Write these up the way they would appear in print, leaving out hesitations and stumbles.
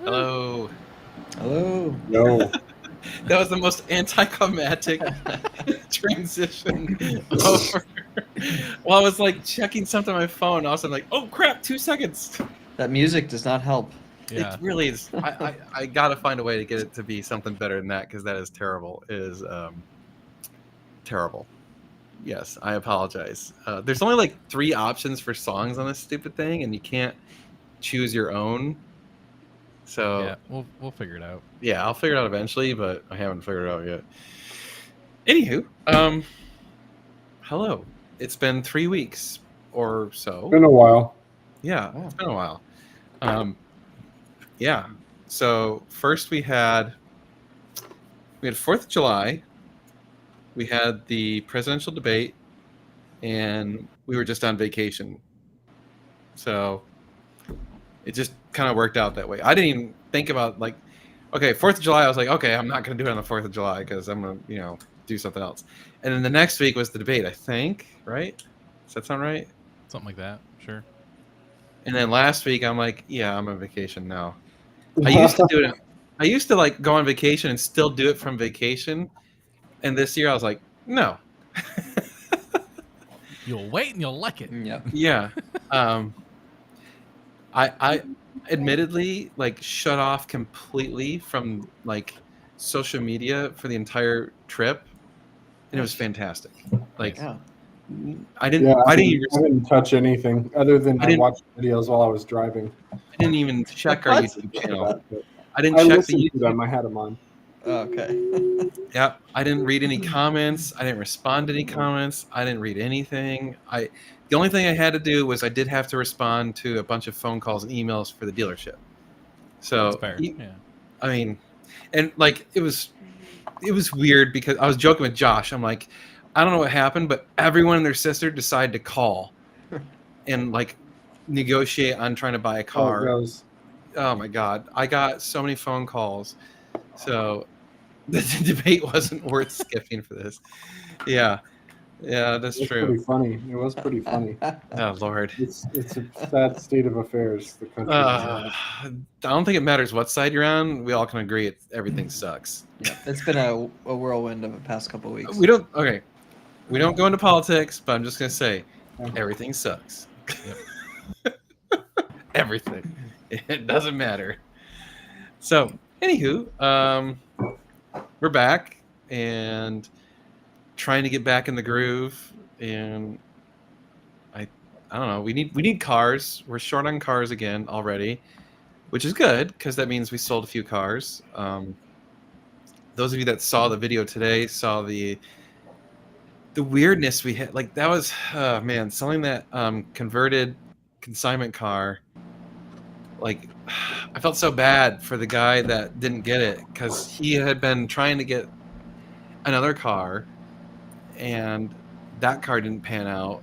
Hello. Hello. No. That was the most anticlimactic transition over. Well, I was like checking something on my phone. Also, I'm like, oh crap, 2 seconds. That music does not help. Yeah. It really is. I gotta find a way to get it to be something better than that, because that is terrible. It is terrible. Yes, I apologize. There's only like 3 options for songs on this stupid thing, and you can't choose your own. So Yeah, we'll figure it out. yeah, I'll figure it out eventually, but I haven't figured it out yet. Anywho, hello. It's been 3 weeks or so. Been a while. Yeah, it's been a while. Yeah. So first we had 4th of July. We had the presidential debate, and we were just on vacation. So it just kind of worked out that way. I didn't even think about, like, okay, 4th of July, I was like, okay, I'm not going to do it on the 4th of July because I'm going to, do something else. And then the next week was the debate, I think, right? Does that sound right? Something like that, sure. And then last week, I'm like, yeah, I'm on vacation now. I used to do it. I used to like go on vacation and still do it from vacation. And this year I was like, no. You'll wait and you'll like it. Yep. Yeah. I admittedly like shut off completely from like social media for the entire trip, and it was fantastic. Like Yeah. I didn't Yeah, I I didn't didn't touch anything other than I I didn't- watched videos while I was driving. even check our What? YouTube channel. But I didn't I check listened the to YouTube. them. I had them on. Okay. Yeah, I didn't read any comments. I didn't respond to any comments. I didn't read anything. The only thing I had to do was I did have to respond to a bunch of phone calls and emails for the dealership. So That's fair. Yeah. I mean, and like it was weird because I was joking with Josh. I'm like, I don't know what happened, but everyone and their sister decided to call and like negotiate on trying to buy a How it car. goes. Oh my God, I got so many phone calls. So the debate wasn't worth skipping for this. Yeah, that's It was true. pretty funny. It was pretty funny. Oh Lord. It's a sad state of affairs. The country. I don't think it matters what side you're on. We all can agree everything sucks. Yeah. It's been a whirlwind of the past couple weeks. We don't go into politics, but I'm just gonna say everything sucks. Everything. It doesn't matter. So, anywho, we're back and trying to get back in the groove, and I don't know. We need cars. We're short on cars again already, which is good because that means we sold a few cars. Those of you that saw the video today saw the weirdness we had. Like that was man, selling that converted consignment car. Like I felt so bad for the guy that didn't get it because he had been trying to get another car, and that car didn't pan out.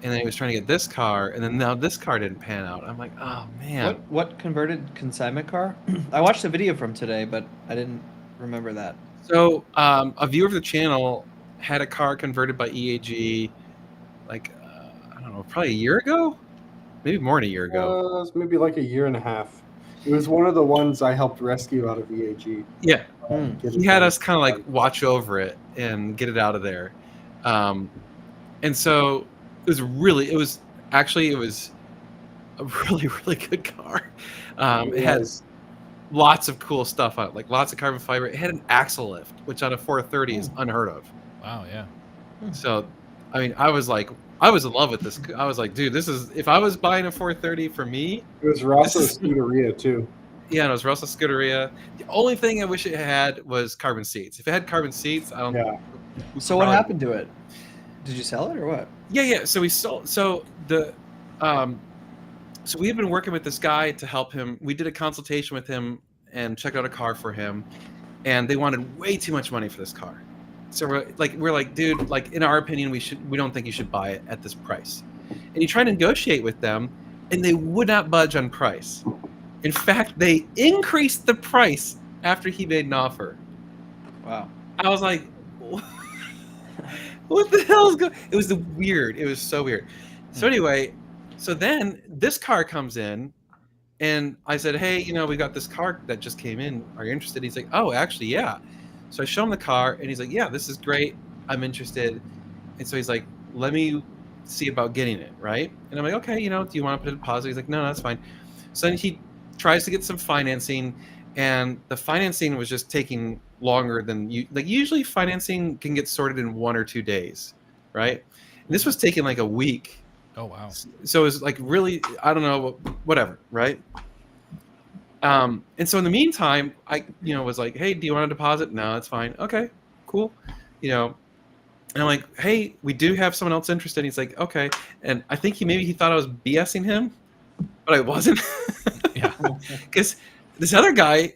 And then he was trying to get this car, and then now this car didn't pan out. I'm like, oh man. What converted consignment car? I watched the video from today, but I didn't remember that. So a viewer of the channel had a car converted by EAG, like I don't know, probably a year ago, maybe more than a year ago. It was maybe like a year and a half. It was one of the ones I helped rescue out of EAG. Yeah, Get he it had done. us kind of like watch over it and get it out of there, and so it was a really really good car. It had was. lots of cool stuff on it, like lots of carbon fiber. It had an axle lift, which on a 430 is unheard of. Wow, yeah. So, I mean, I was in love with this. I was like, dude, this is, if I was buying a 430 for me, It was Rosso This is- Scuderia too. yeah, and it was Russell Scuderia. The only thing I wish it had was carbon seats. If it had carbon seats, I don't. Yeah. So what happened to it? Did you sell it or what? Yeah. So we sold. So so we had been working with this guy to help him. We did a consultation with him and checked out a car for him, and they wanted way too much money for this car. So we're like, dude, like in our opinion, we don't think you should buy it at this price. And he tried to negotiate with them, and they would not budge on price. In fact, they increased the price after he made an offer. Wow. I was like, what the hell is going? It was weird. It was so weird. So anyway, so then this car comes in, and I said, hey, we got this car that just came in. Are you interested? He's like, oh, actually, yeah. So I show him the car, and he's like, yeah, this is great. I'm interested. And so he's like, let me see about getting it, right? And I'm like, okay, do you want to put a deposit? He's like, no, that's fine. So then he tries to get some financing, and the financing was just taking longer than usually financing can get sorted in 1 or 2 days, right? And this was taking like a week. Oh wow. So it was like really, I don't know, whatever, right? And so in the meantime, I was like, hey, do you want a deposit? No, that's fine. Okay, cool. And I'm like, hey, we do have someone else interested. And he's like, okay. And I think maybe he thought I was BSing him, but I wasn't. Yeah. Because this other guy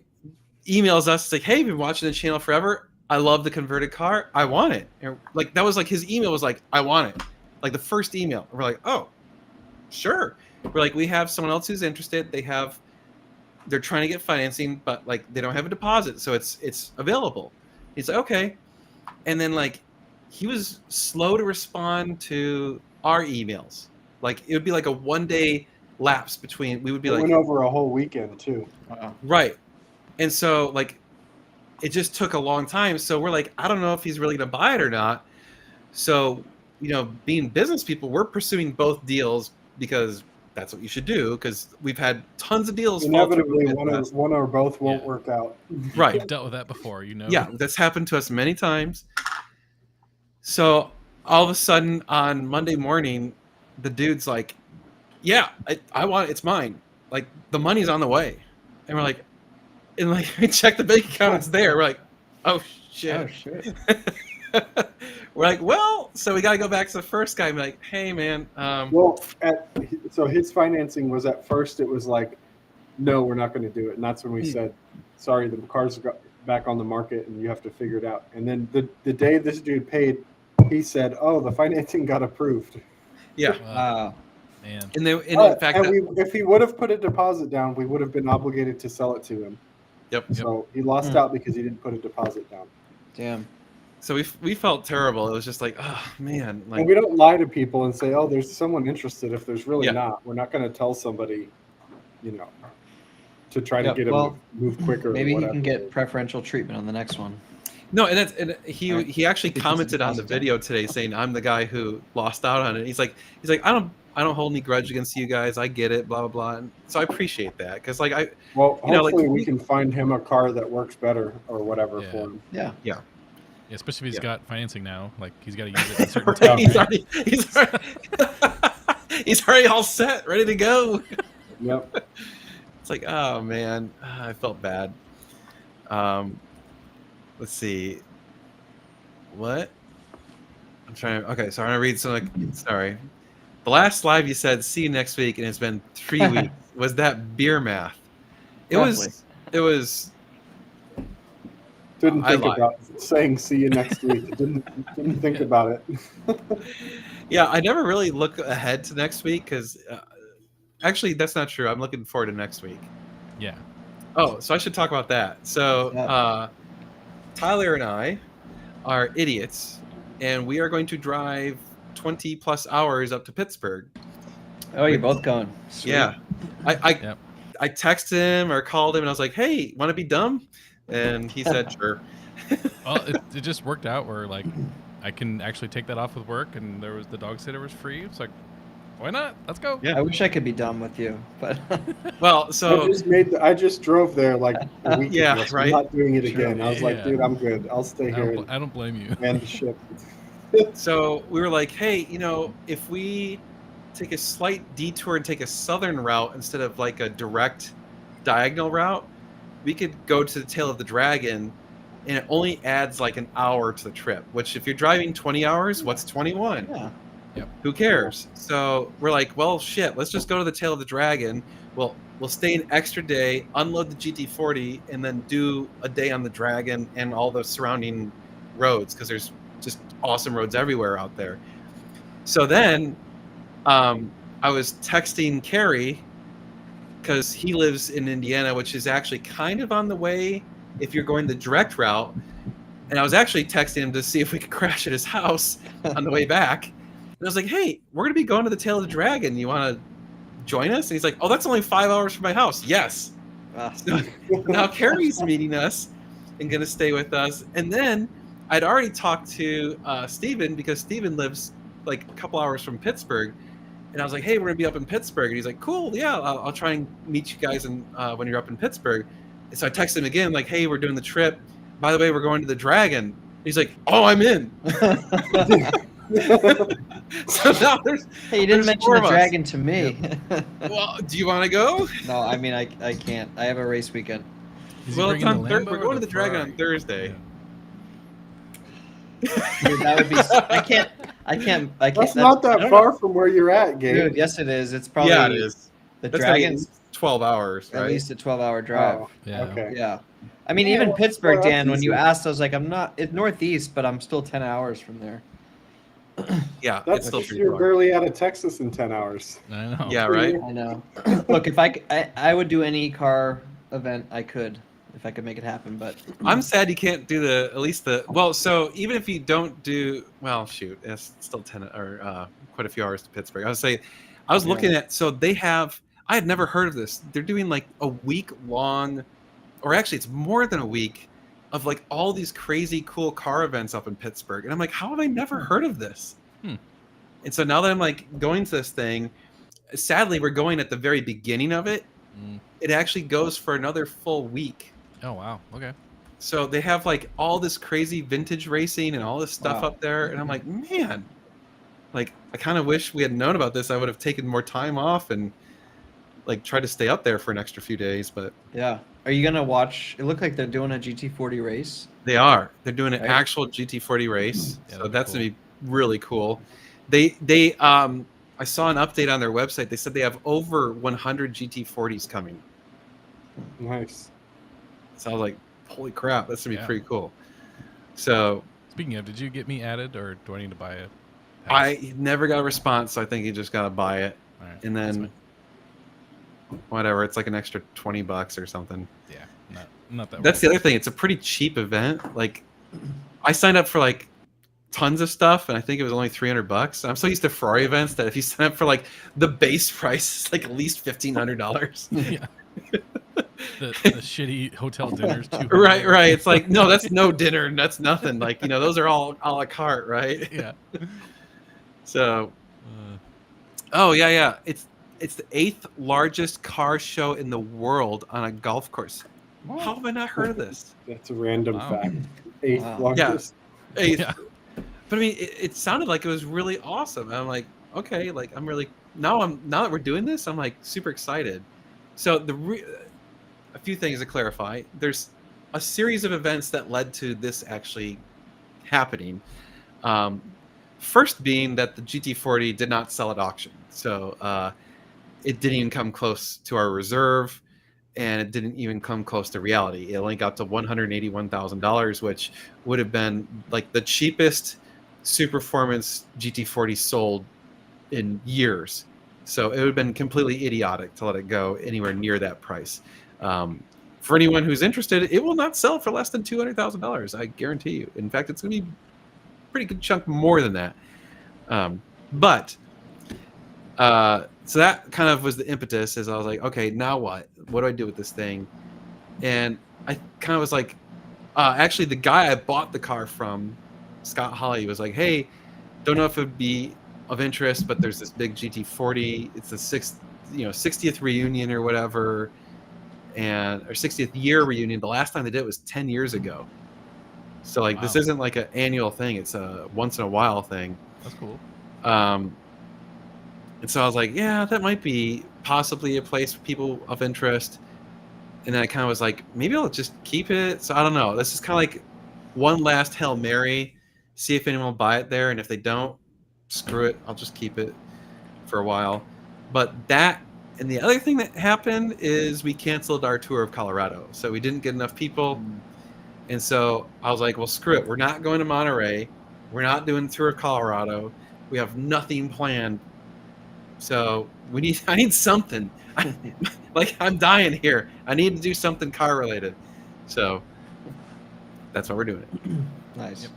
emails us, it's like, hey, been watching the channel forever. I love the converted car. I want it. And like that was like his email was like, I want it. Like the first email. And we're like, oh, sure. We're like, we have someone else who's interested. They're trying to get financing, but like they don't have a deposit, so it's available. He's like, okay. And then like he was slow to respond to our emails. Like it would be like a 1 day lapse between. We would be It like, went over a whole weekend too. Wow. right. And so like it just took a long time. So we're like, I don't know if he's really gonna buy it or not. So being business people, we're pursuing both deals because that's what you should do, because we've had tons of deals. Inevitably, fall through. one or both won't Yeah. work out. Right. We've dealt with that before, Yeah, that's happened to us many times. So all of a sudden on Monday morning, the dude's like, yeah, I want it. It's mine. Like the money's on the way. And we're like, we check the bank account, it's there. We're like, oh shit. Oh shit. We're like, well, so we got to go back to the first guy and be like, hey man. Well, so his financing was at first, it was like, no, we're not going to do it. And that's when we said, sorry, the cars got back on the market and you have to figure it out. And then the day this dude paid, he said, oh, the financing got approved. Yeah. Wow. Man. And in fact, If he would have put a deposit down, we would have been obligated to sell it to him. Yep. So he lost out because he didn't put a deposit down. Damn. So we felt terrible. It was just like, oh man, like And we don't lie to people and say, oh, there's someone interested if there's really Yeah. not. We're not going to tell somebody, to try to Yep, get him well, to move quicker. or Maybe he whatever. can get preferential treatment on the next one. no, and he actually Because commented it's on the positive. video today saying I'm the guy who lost out on it. He's like I don't hold any grudge against you guys. I get it, blah blah blah. And so I appreciate that because like Well, you know, like, hopefully we we- can find him a car that works better or whatever Yeah. for him. Yeah. Yeah, especially if he's Yeah. got financing now. Like he's got to use it at a certain right, time. he's already all set, ready to go. Yep. It's like, oh man, I felt bad. Let's see. What? I'm trying. Okay, so I'm gonna read some. Sorry. The last live you said, "See you next week," and it's been 3 weeks. Was that beer math? It Roughly. was. It was. Didn't I think lied. about saying see you next week. Didn't think about it. Yeah, I never really look ahead to next week because, actually, that's not true. I'm looking forward to next week. Yeah. Oh, so I should talk about that. So, Yeah. Tyler and I are idiots, and we are going to drive 20 plus hours up to Pittsburgh. Oh, you're both going. Sweet. Yeah, Yep. I texted him or called him, and I was like, "Hey, want to be dumb?" And he said, "Sure." Well, it just worked out where like I can actually take that off with work, and the dog sitter was free. It's like, Why not? Let's go. Yeah. I wish I could be done with you, but Well, so I just drove there like a week Yeah, ago. So right. I'm not doing it Sure. again. I was like, Yeah. dude, I'm good. I'll stay I here don't, I don't blame you. and man the ship. So we were like, hey, if we take a slight detour and take a southern route instead of like a direct diagonal route, we could go to the Tail of the Dragon, and it only adds like an hour to the trip, which if you're driving 20 hours, what's 21? yeah. Who cares? So we're like, well, shit, let's just go to the Tail of the Dragon. We'll stay an extra day, unload the GT40, and then do a day on the Dragon and all the surrounding roads, because there's just awesome roads everywhere out there. So then I was texting Carrie, because he lives in Indiana, which is actually kind of on the way if you're going the direct route. And I was actually texting him to see if we could crash at his house on the way back. And I was like, hey, we're going to be going to the Tail of the Dragon. You want to join us? And he's like, oh, that's only 5 hours from my house. Yes. Ah. So now Carrie's meeting us and going to stay with us. And then I'd already talked to Steven, because Steven lives like a couple hours from Pittsburgh. And I was like, hey, we're going to be up in Pittsburgh. And he's like, cool, yeah, I'll try and meet you guys when you're up in Pittsburgh. And so I texted him again, like, hey, we're doing the trip. By the way, we're going to the Dragon. He's like, oh, I'm in. So now there's, Hey, you didn't There's mention four the of us. dragon to me. well, do you want to go? No, I mean I can't. I have a race weekend. Is he Well, it's bringing on the Lambo we're or going to the Dragon on Ferrari? Thursday. Yeah. Dude, that would be. I can't. That's not I that don't far from where you're at, know. Gabe. Dude, yes, it is. It's probably Yeah, it is. the That's gonna be Dragons. 12 hours, At right? least a 12-hour drive. Oh, Yeah. okay. Yeah. I mean, Yeah, even well, Pittsburgh, that's Dan. When you easy. asked, I was like, I'm not. It's northeast, but I'm still 10 hours from there. Yeah, it's That's still pretty you're far. barely out of Texas in 10 hours. I know. Yeah, right? I know. Look, if I would do any car event I could if I could make it happen, but I'm sad you can't do so even if you don't do, well, shoot, it's still 10 or quite a few hours to Pittsburgh. I was looking at, so I had never heard of this. They're doing like a week long, or actually it's more than a week, of like all these crazy cool car events up in Pittsburgh. And I'm like, how have I never heard of this? Hmm. And so now that I'm like going to this thing, sadly, we're going at the very beginning of it. Mm. It actually goes for another full week. Oh wow. Okay. So they have like all this crazy vintage racing and all this stuff Wow. up there. And I'm like, man, like I kind of wish we had known about this. I would have taken more time off and like tried to stay up there for an extra few days, but yeah. Are you gonna watch? It looked like they're doing a GT40 race. they're doing an Right. actual GT40 race. Yeah, So that'd be that's cool. gonna be really cool. I saw an update on their website. They said they have over 100 GT40s coming. Nice. So I was like, holy crap, that's gonna be Yeah. pretty cool. So Speaking of, did you get me added, or do I need to buy it? I never got a response, so I think you just gotta buy it. All right, And that's then whatever, it's like an extra $20 or something. fine. Yeah, not that. That's the worth other thing. It's a pretty cheap event. Like I signed up for like tons of stuff, and I think it was only $300. I'm so used to Ferrari events that if you sign up for like the base price, it's like at least $1,500. it. Yeah. the shitty hotel dinners too. Right. It's like, no, that's no dinner. That's nothing. Like, those are all a la carte, right? Yeah. So, Uh, oh yeah. It's the 8th largest car show in the world on a golf course. How have I not heard of this? That's a random Wow. fact. Eighth Wow. largest. 8th. Yeah. But I mean, it sounded like it was really awesome. And I'm like, okay, like I'm really now that we're doing this, I'm like super excited. So a few things to clarify. There's a series of events that led to this actually happening. First being that the GT40 did not sell at auction, so it didn't even come close to our reserve, and it didn't even come close to reality. It only got to $181,000, which would have been like the cheapest super performance GT40 sold in years. So it would have been completely idiotic to let it go anywhere near that price. For anyone who's interested, it will not sell for less than $200,000. I guarantee you. In fact, it's going to be a pretty good chunk more than that. So that kind of was the impetus. As I was like, okay, now what? What do I do with this thing? And I kind of was like, actually, the guy I bought the car from, Scott Hawley, was like, hey, don't know if it would be of interest, but there's this big GT40. It's the 60th reunion or whatever, or 60th year reunion. The last time they did it was 10 years ago. So like this Wow. isn't like an annual thing; it's a once in a while thing. That's cool. And so I was like, yeah, that might be possibly a place for people of interest. And then I kind of was like, maybe I'll just keep it. So I don't know. This is kind of like one last Hail Mary. See if anyone will buy it there. And if they don't, screw it. I'll just keep it for a while. But that, and the other thing that happened is we canceled our tour of Colorado. So we didn't get enough people. And so I was like, well, screw it. We're not going to Monterey. We're not doing the tour of Colorado. We have nothing planned. So I need something. Like I'm dying here. I need to do something car related. So that's why we're doing it. Nice. Yep.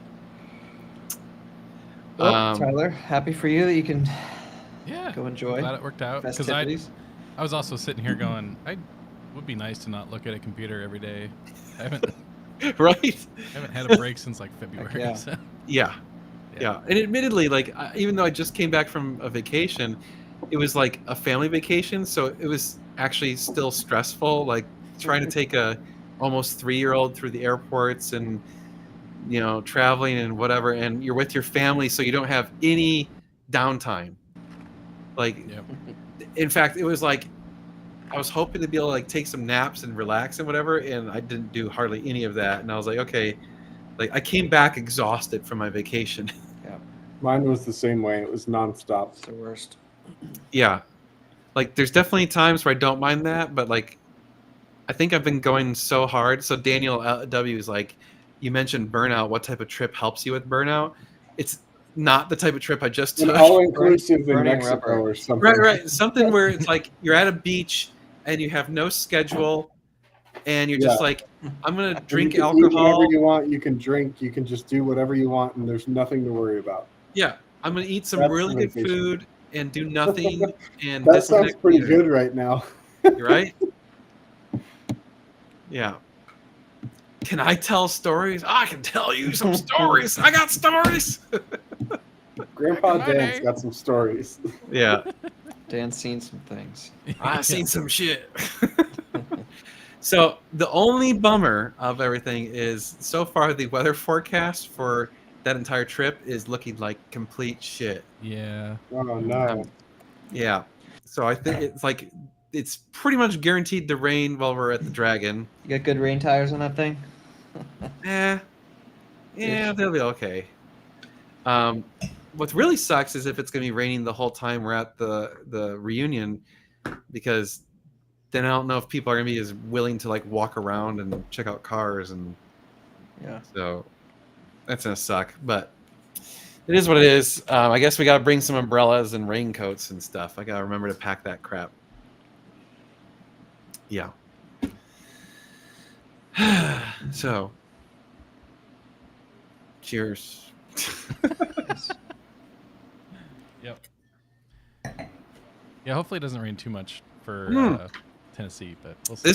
Well, Tyler, happy for you that you can Yeah. go enjoy Glad it worked out. Because festivities. I was also sitting here going, I would be nice to not look at a computer every day. I haven't Right? had a break since like February. yeah. So. Yeah. Yeah. And admittedly, like even though I just came back from a vacation, it was like a family vacation, so it was actually still stressful, like trying to take a almost 3-year-old through the airports and traveling and whatever, and you're with your family, so you don't have any downtime. Like Yep. in fact, it was like I was hoping to be able to like take some naps and relax and whatever, and I didn't do hardly any of that. And I was like, okay, like I came back exhausted from my vacation. Mine was the same way. It was nonstop. It's the worst. Yeah, like there's definitely times where I don't mind that, but like I think I've been going so hard. So Daniel W is like, you mentioned burnout. What type of trip helps you with burnout? It's not the type of trip I just An took. all-inclusive in Burning Mexico rubber. or something. Right. Something where it's like you're at a beach and you have no schedule, and you're just Yeah. like, I'm gonna And drink you can eat alcohol. whatever you want. You can drink. You can just do whatever you want, and there's nothing to worry about. Yeah, I'm gonna eat some That's really good vacation. food and do nothing and That sounds disconnect pretty from good right now. you, right? Yeah. Can I tell stories? I can tell you some stories. I got stories. Grandpa Back in my Dan's day. got some stories. Yeah, Dan's seen some things. I've seen some shit. So the only bummer of everything is so far the weather forecast for that entire trip is looking like complete shit. Yeah. Oh no! Yeah. So I think it's pretty much guaranteed to rain while we're at the Dragon. You got good rain tires on that thing? Yeah, Ish. they'll be okay. What really sucks is if it's gonna be raining the whole time we're at the reunion, because then I don't know if people are gonna be as willing to like walk around and check out cars, and Yeah. so that's gonna suck. But it is what it is. I guess we gotta bring some umbrellas and raincoats and stuff. I gotta remember to pack that crap. Yeah. So, cheers. Yes. Yep. Yeah. Hopefully it doesn't rain too much for Tennessee, but we'll see.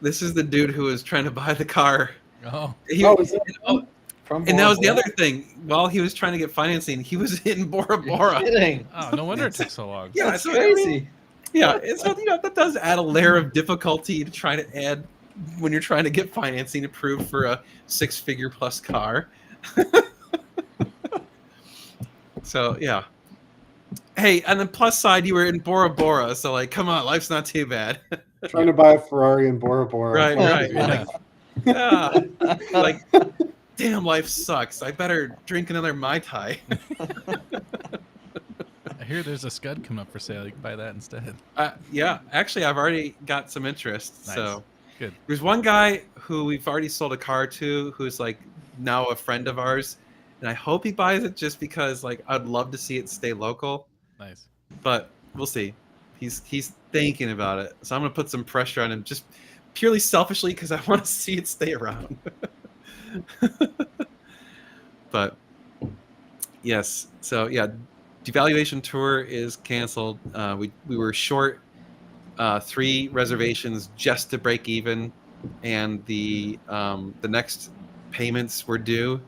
This is the dude who was trying to buy the car. Oh. He- Oh, is that From and that was the Bora other thing. While he was trying to get financing, he was in Bora Bora. Bora. You're kidding. Oh, no wonder it took so long. Yeah, That's so, I mean, crazy. yeah, it's that does add a layer of difficulty to try to add when you're trying to get financing approved for a 6-figure plus car. So yeah. Hey, on the plus side, you were in Bora Bora, so like, come on, life's not too bad. trying to buy a Ferrari in Bora Bora? Right. Yeah. Yeah. Like, damn, life sucks. I better drink another Mai Tai. I hear there's a Scud coming up for sale. You can buy that instead. Yeah, actually, I've already got some interest. Nice. So Good. there's one guy who we've already sold a car to, who's like now a friend of ours, and I hope he buys it just because like I'd love to see it stay local, Nice. but we'll see. He's thinking about it, so I'm gonna put some pressure on him just purely selfishly because I want to see it stay around. But yes, so yeah, devaluation tour is canceled. We were short 3 reservations just to break even, and the next payments were due,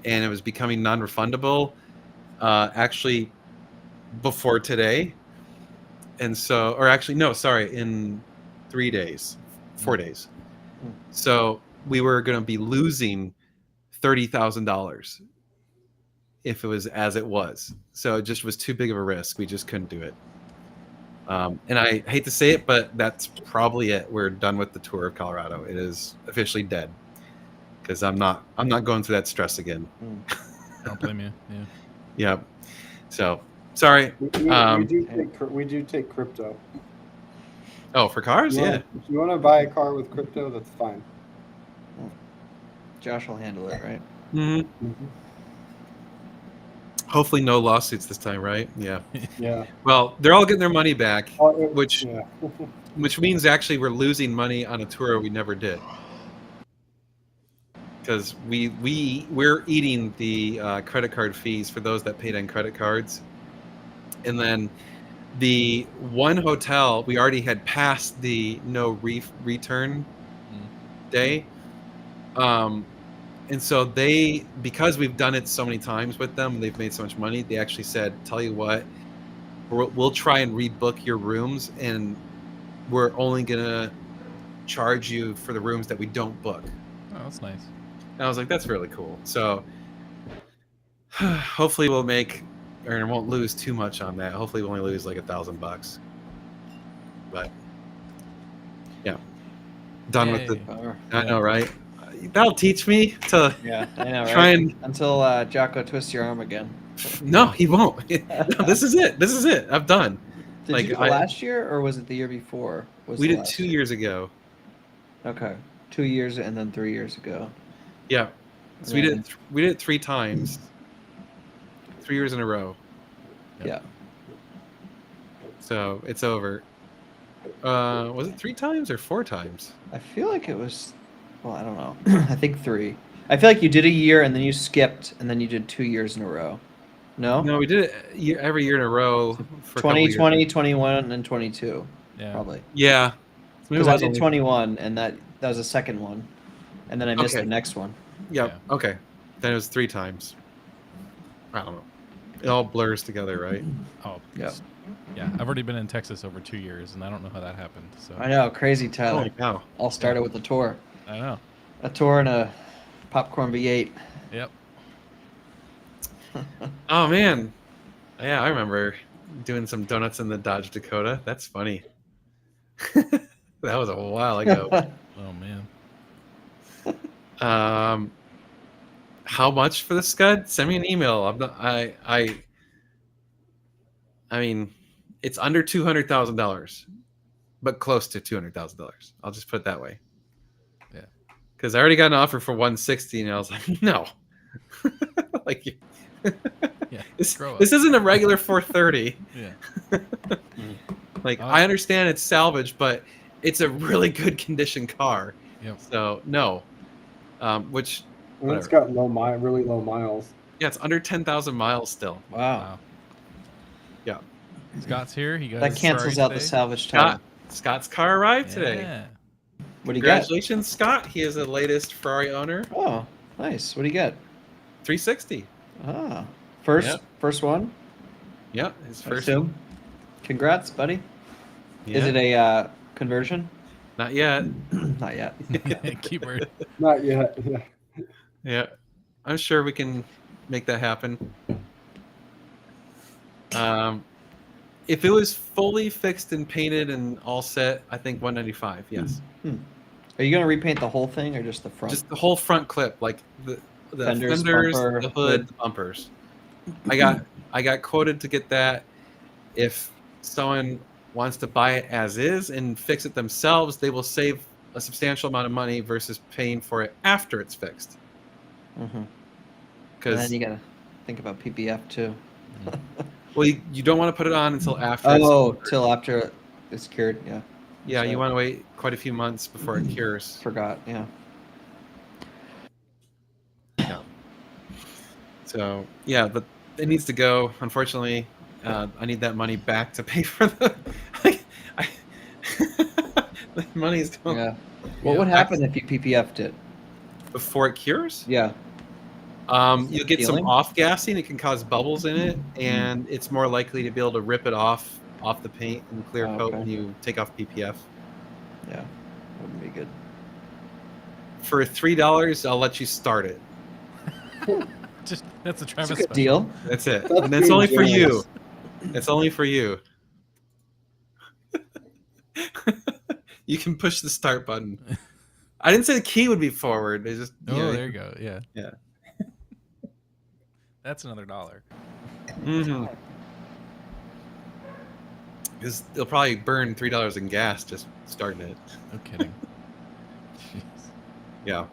and it was becoming non-refundable. actually before today, and so, or actually no, sorry, in 3 days, 4 days. So we were going to be losing $30,000 if it was as it was. So it just was too big of a risk. We just couldn't do it. And I hate to say it, but that's probably it. We're done with the tour of Colorado. It is officially dead because I'm not going through that stress again. Don't blame you. Yeah. Yeah. So sorry. We do take crypto. Oh, for cars? You Yeah. wanna- If you want to buy a car with crypto, that's fine. Josh will handle it, right? hmm Hopefully no lawsuits this time, right? Yeah. Yeah. Well, they're all getting their money back, which Yeah. which means actually we're losing money on a tour we never did. Because we're eating the credit card fees for those that paid on credit cards, and then the one hotel we already had passed the no return day, and so they, because we've done it so many times with them, they've made so much money. They actually said, "Tell you what, we'll try and rebook your rooms, and we're only gonna charge you for the rooms that we don't book." Oh, that's nice. And I was like, that's really cool. So hopefully we'll make, or won't lose too much on that. Hopefully we'll only lose like $1,000. But yeah, done with the. Bummer. I know, right? That'll teach me to Yeah, I know, right? try and. Until Jocko twists your arm again. No, he won't. No, this is it. This is it. I'm done. Did Like, you do it last year or was it the year before? Was We the did last 2 year? years ago. Okay, 2 years and then 3 years ago. Yeah. So we did it 3 times. 3 years in a row. Yeah. So it's over. Was it 3 times or 4 times? I feel like it was. Well, I don't know. I think 3. I feel like you did a year and then you skipped and then you did 2 years in a row. No. No, we did it every year in a row for a couple years. 2020, 21, and 22. Yeah. Probably. Yeah. Maybe Because it I was did only- 21 and that was the second one, and then I missed Okay. the next one. Yeah. Okay. Then it was 3 times. I don't know. It all blurs together, right? Oh, Yeah. Yeah. I've already been in Texas over 2 years, and I don't know how that happened. So I know, crazy Tyler. Holy cow. All started with a tour. I know. A tour and a popcorn V8. Yep. Oh man. Yeah, I remember doing some donuts in the Dodge Dakota. That's funny. That was a while ago. Oh man. How much for the Scud? Send me an email. I'm not. I mean, it's under $200,000, but close to $200,000. I'll just put it that way. Yeah. Because I already got an offer for 160, and I was like, no. Like, Yeah. this grow up. isn't a regular 430. Yeah. Like, I understand it's salvage, but it's a really good condition car. Yep. So no. Which, And it's got really low miles. yeah, it's under 10,000 miles still. Wow. Wow. Yeah. Scott's here. He got That his cancels Ferrari out the today. salvage time. Scott's car arrived today. Yeah. What do you got? Congratulations, Scott. He is the latest Ferrari owner. Oh, nice. What do you get? 360. Ah, first Yep. first one. Yeah, his I first. assume. Congrats, buddy. Yeah. Is it a conversion? Not yet. Not yet. Keyword. Not yet. Yeah. Yeah, I'm sure we can make that happen. If it was fully fixed and painted and all set, I think 195. Yes, Are you gonna repaint the whole thing or just the front? just the whole front clip, like the Fenders, fenders, bumper, the hood, the bumpers. I got quoted to get that. If someone wants to buy it as is and fix it themselves, they will save a substantial amount of money versus paying for it after it's fixed. Mm-hmm. And Because then you gotta think about PPF too. well, you don't want to put it on until after. Oh, it's till after it's cured. Yeah, yeah, you so- want to wait quite a few months before it cures. forgot. Yeah. So yeah, but it needs to go. Unfortunately, I need that money back to pay for the. The money's going Yeah. What Yeah. would happen if you PPF'd it? before it cures. Yeah. You'll get some Feeling? off gassing. It can cause bubbles in it, and it's more likely to be able to rip it off the paint and clear Oh, coat okay. when you take off PPF. Yeah, wouldn't be good. For $3, I'll let you start it. Just that's a It's Travis a good special. deal. That's it, That's and it's being only for you. generous. It's only for you. You can push the start button. I didn't say the key would be forward. It's just Oh, there you go. Yeah. Yeah. That's another $1. Mm-hmm. Because they'll probably burn $3 in gas just starting it. No kidding. Jeez. Yeah.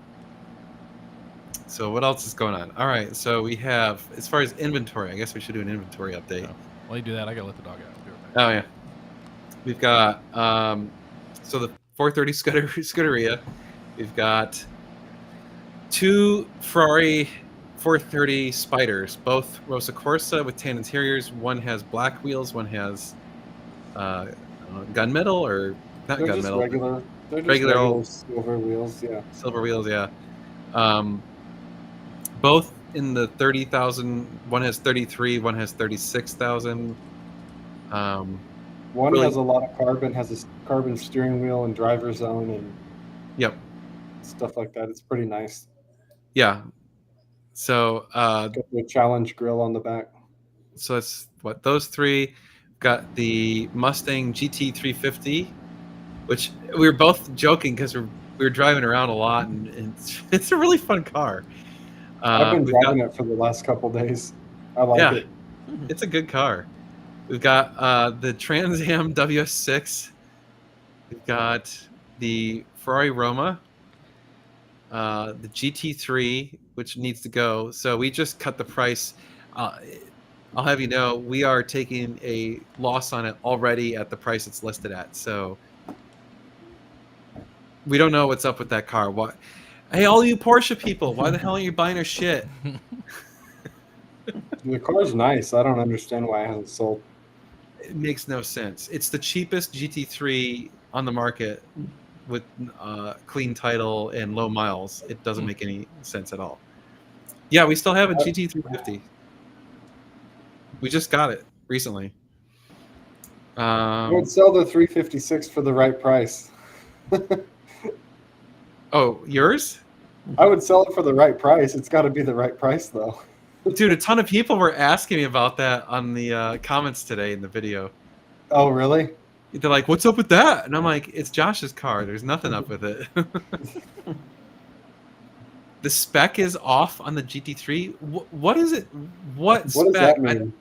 So what else is going on? All right. So we have, as far as inventory, I guess we should do an inventory update. Oh, while you do that, I gotta let the dog out. I'll be right back. Oh yeah. We've got so the 430 Scuderia. We've got 2 Ferrari 430 Spiders, both Rosa Corsa with tan interiors. One has black wheels, one has gunmetal or not They're just gunmetal, regular. They're just regular regular old- silver wheels. Yeah. silver wheels. Yeah. Both in the 30,000. One has 33. One has 36,000. One Really- has a lot of carbon, has a carbon steering wheel and driver zone and Yep. stuff like that. It's pretty nice. Yeah. So Got the challenge grill on the back. so that's what those 3. Got the Mustang GT 350, which we were both joking because we were driving around a lot, and it's a really fun car. I've been we've got- driving it for the last couple days. I like Yeah. it. It's a good car. We've got the Trans Am WS6. We've got the Ferrari Roma, the GT3, which needs to go. So we just cut the price. I'll have you know, we are taking a loss on it already at the price it's listed at. So we don't know what's up with that car. What? Hey, all you Porsche people, why the hell are you buying our shit? The car's nice. I don't understand why it hasn't sold. It makes no sense. It's the cheapest GT3 on the market with clean title and low miles. It doesn't make any sense at all. Yeah, we still have a GT350. We just got it recently. I would sell the 356 for the right price. Oh, yours? I would sell it for the right price. It's got to be the right price, though. Dude, a ton of people were asking me about that on the comments today in the video. Oh, really? They're like, "What's up with that?" And I'm like, "It's Josh's car. There's nothing up with it." The spec is off on the GT3. What is it? What spec? What does that mean?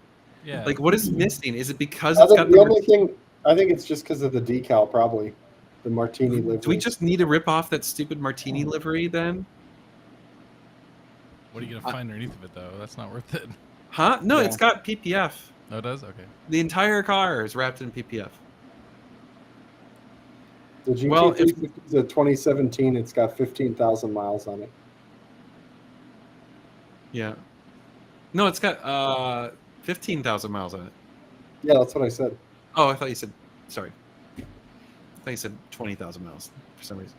Yeah. Like, what is missing? Is it because it's got The only thing, I think it's just because of the decal, probably. The Martini livery. Do we just need to rip off that stupid Martini livery then? What are you gonna find underneath of it though? That's not worth it. Huh? No, Yeah. it's got PPF. Oh, it does? Okay. The entire car is wrapped in PPF. The GT350 Well, if- is a 2017. It's got 15,000 miles on it. Yeah. No, it's got 15,000 miles on it. Yeah, that's what I said. Oh, I thought you said. Sorry. I thought you said 20,000 miles for some reason.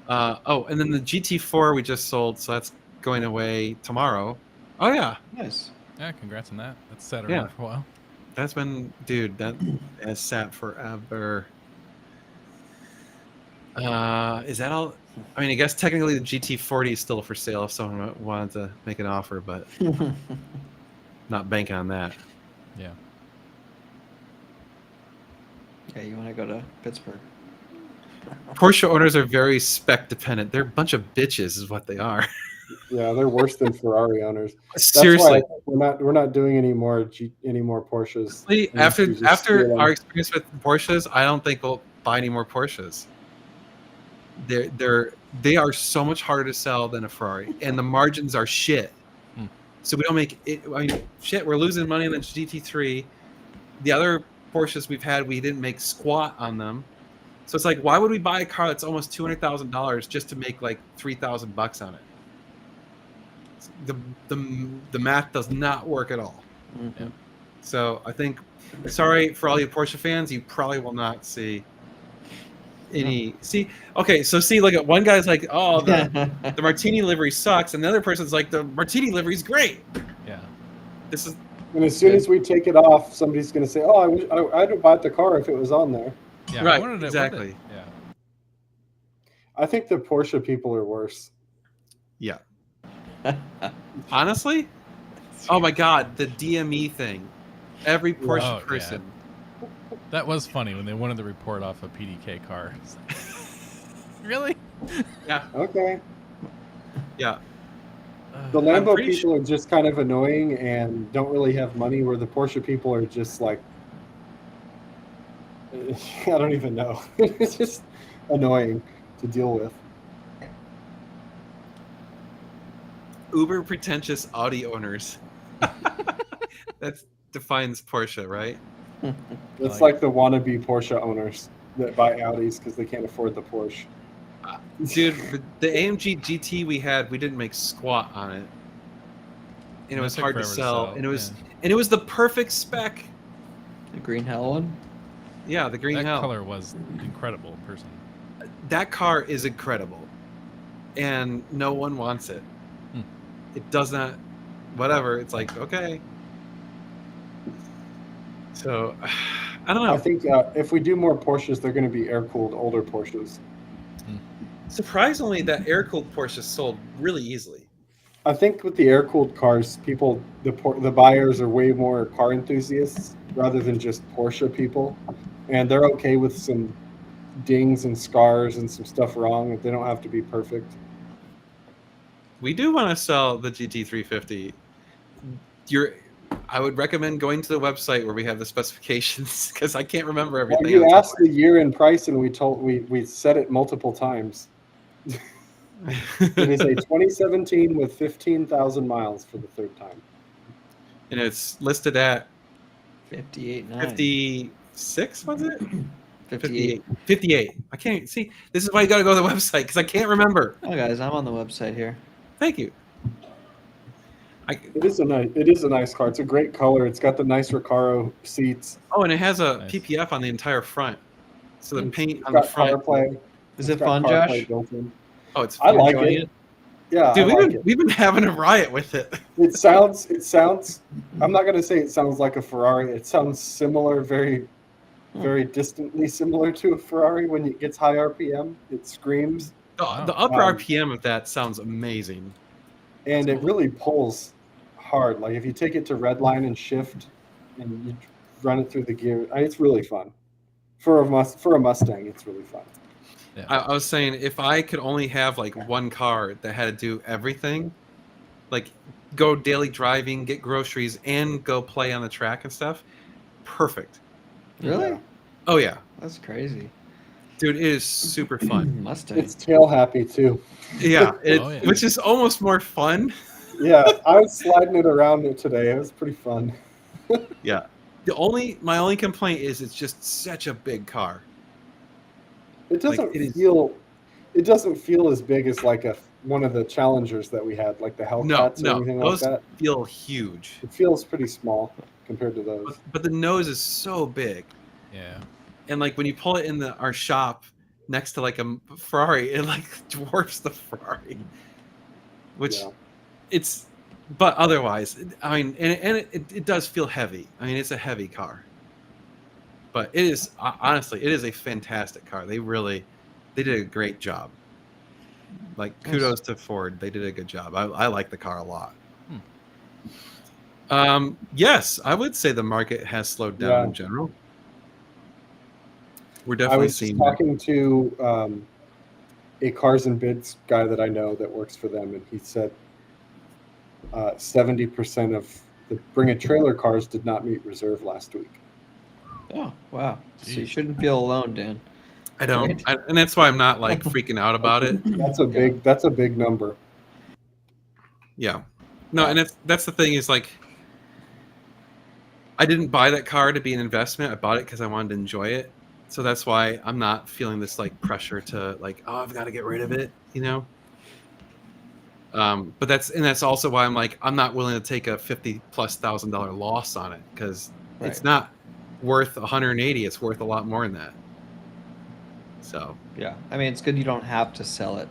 Oh, and then the GT4 we just sold, so that's going away tomorrow. Oh yeah, Nice. Yeah, congrats on that. That's sat Yeah. around for a while. that's been, dude, that has sat forever. Is that all? I mean, I guess technically the GT40 is still for sale if someone wanted to make an offer, but not banking on that. Yeah. Yeah, you want to go to Pittsburgh? Porsche owners are very spec dependent. They're a bunch of bitches, is what they are. Yeah, they're worse than Ferrari owners. That's Seriously. why we're not doing any more Porsches. Honestly, Unless you just after steal them. our experience with Porsches, I don't think we'll buy any more Porsches. They are so much harder to sell than a Ferrari, and the margins are shit. Hmm. So we don't make it. I mean, shit, we're losing money on the GT3. The other Porsches we've had, we didn't make squat on them. So it's like, why would we buy a car that's almost $200,000 just to make like $3,000 on it? The math does not work at all. Mhm. So I think, sorry for all you Porsche fans, you probably will not see. any. See, okay, so see, look at one guy's like, oh, the Martini livery sucks, and the other person's like, the Martini livery's great. Yeah. This is And as soon as we take it off, somebody's going to say, "Oh, I'd have bought the car if it was on there." Yeah. I Right, wanted it- exactly. Yeah. I think the Porsche people are worse. yeah. Honestly, oh my God, the DME thing. Every Porsche Oh, yeah. person. That was funny when they wanted to report off a PDK car. Really? Yeah, Okay. yeah. The I'm Lambo pretty people are just kind of annoying and don't really have money, where the Porsche people are just like, I don't even know. It's just annoying to deal with. Uber pretentious Audi owners. That defines Porsche, right? It's like the wannabe Porsche owners that buy Audis because they can't afford the Porsche. Dude, the AMG GT we had, we didn't make squat on it, and it was took hard to forever sell. And yeah. it was the perfect spec. The green hell one. Yeah, the green That hell. color was incredible, personally. That car is incredible, and no one wants it. Hmm. It does not. Whatever. It's like okay. So, I don't know. I think if we do more Porsches, they're going to be air-cooled older Porsches. Surprisingly, that air-cooled Porsche sold really easily. I think with the air-cooled cars, the buyers are way more car enthusiasts rather than just Porsche people, and they're okay with some dings and scars and some stuff wrong. They don't have to be perfect. We do want to sell the GT350. I would recommend going to the website where we have the specifications because I can't remember Well, everything. you on top asked the year and price, and we said it multiple times. of It is a 2017 with 15,000 miles for the third time. and it's listed at 58.9. 56, was it? 58. 58. I can't see. This is why you got to go to the website because I can't remember. Oh, guys, I'm on the website here. Thank you. It is a nice car. It's a great color. It's got the nice Recaro seats. Oh, and it has a Nice. PPF on the entire front. So the paint It's on the got front. CarPlay. Is It's it got fun, CarPlay Josh? built in. Oh, it's I you're like enjoying it. Yeah, Dude, I like it. we've been having a riot with it. It sounds. I'm not gonna say it sounds like a Ferrari. It sounds similar, very, very distantly similar to a Ferrari. When it gets high RPM, it screams, The upper Um, RPM of that sounds amazing. and it really pulls hard. Like if you take it to redline and shift, and you run it through the gear, it's really fun. For a Mustang, it's really fun. I was saying if I could only have like one car that had to do everything, like go daily driving, get groceries, and go play on the track and stuff, perfect. Really? Yeah. Oh yeah, That's crazy. dude, it is super fun. Mustang. It's tail happy too. Yeah, Oh, yeah. which is almost more fun. Yeah, I was sliding it around it today. It was pretty fun. Yeah. My only complaint is it's just such a big car. It doesn't it is- It doesn't feel as big as like one of the Challengers that we had, like the Hellcats or anything like those that. feel huge. It feels pretty small compared to those. But the nose is so big. Yeah. And like when you pull it in our shop next to like a Ferrari, it like dwarfs the Ferrari. Which Yeah. but otherwise, I mean, and it does feel heavy. I mean, it's a heavy car. But it is, honestly, it is a fantastic car. They did a great job. Like, kudos to Ford. They did a good job. I like the car a lot. Yes, I would say the market has slowed down Yeah. in general. We're I definitely was seeing talking to a Cars and Bids guy that I know that works for them, and he said 70% of the Bring a Trailer cars did not meet reserve last week. Oh, wow. So you Jeez. shouldn't feel alone, Dan. I don't, Right. and that's why I'm not like freaking out about it. That's a big number. Yeah, no, and that's the thing is like, I didn't buy that car to be an investment. I bought it because I wanted to enjoy it. So that's why I'm not feeling this like pressure to like, oh, I've got to get rid of it, you know. But that's also why I'm like, I'm not willing to take a $50,000+ loss on it because it's Right. not worth 180. It's worth a lot more than that. So Yeah, I mean, it's good you don't have to sell it.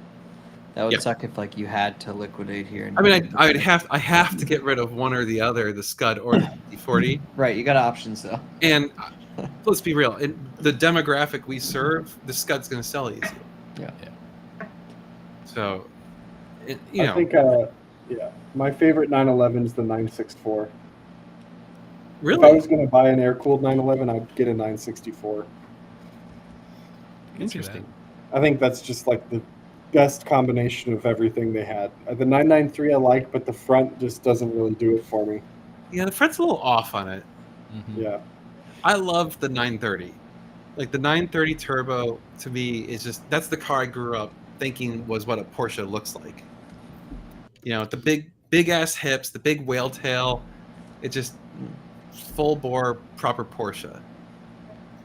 That would Yeah. suck if like you had to liquidate here. And I mean, I have to get rid of one or the other, the Scud or the GT40. Right, you got options though. And let's be real, in the demographic we serve, the Scud's going to sell easy. Yeah. So, you I know, think, my favorite 911 is the 964. If I really was going to buy an air-cooled 911, I'd get a 964. I can see that. interesting. I think that's just like the best combination of everything they had. The 993 I like, but the front just doesn't really do it for me. Yeah, the front's a little off on it. Mhm. Yeah. I love the 930. Like the 930 Turbo to me is just that's the car I grew up thinking was what a Porsche looks like. You know, the big ass hips, the big whale tail. It just full bore proper Porsche.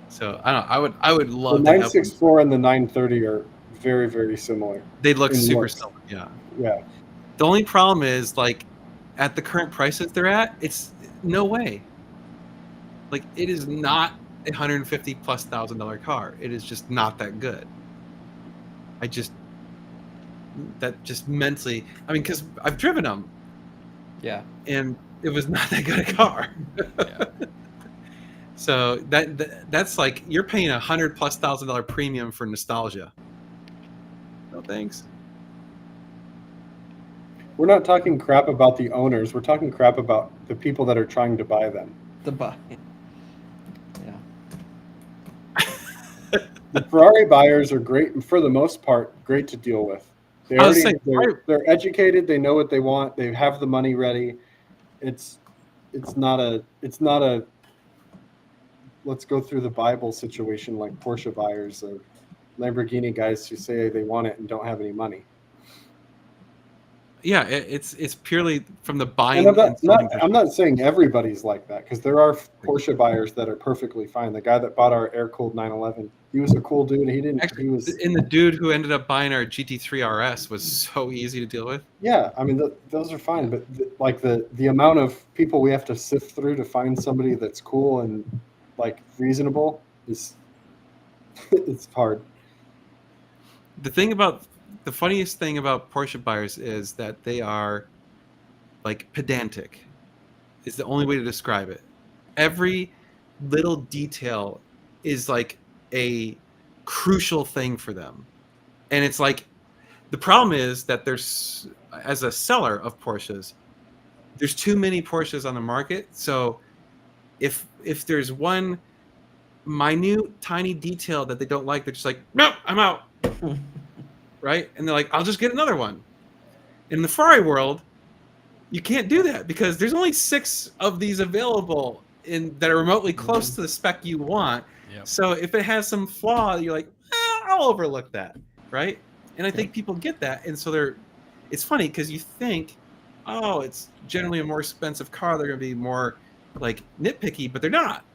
So I don't know. I would The love to have one. 964 and the 930 are very, very similar. They look in super looks. similar. Yeah. Yeah. The only problem is like at the current prices they're at, it's no way. Like it is not $150,000+ car. It is just not that good. That just mentally. I mean, because I've driven them, Yeah. and it was not that good a car. Yeah. So that's like you're paying $100,000+ premium for nostalgia. No thanks. We're not talking crap about the owners. We're talking crap about the people that are trying to buy them. The buy. Yeah. The Ferrari buyers are great, and for the most part, great to deal with. They I was already, saying, they're educated. They know what they want. They have the money ready. It's not a let's go through the Bible situation like Porsche buyers or Lamborghini guys who say they want it and don't have any money. Yeah, it's purely from the And buying and selling. I'm not saying everybody's like that because there are Porsche buyers that are perfectly fine. The guy that bought our air-cooled 911, he was a cool dude. He didn't. Actually, he was. and the dude who ended up buying our GT3 RS was so easy to deal with. Yeah, I mean those are fine, but like the amount of people we have to sift through to find somebody that's cool and like reasonable is it's hard. The funniest thing about Porsche buyers is that they are like pedantic. Is the only way to describe it. Every little detail is like a crucial thing for them. And it's like the problem is that there's, as a seller of Porsches, there's too many Porsches on the market. So if there's one minute tiny detail that they don't like, they're just like, nope, I'm out. Right? And they're like, I'll just get another one. In the Ferrari world, you can't do that because there's only 6 of these available that are remotely close to the spec you want. Yep. So if it has some flaw, you're like, I'll overlook that, right? And I think people get that, and so it's funny because you think, oh, it's generally a more expensive car, they're going to be more like nitpicky, but they're not.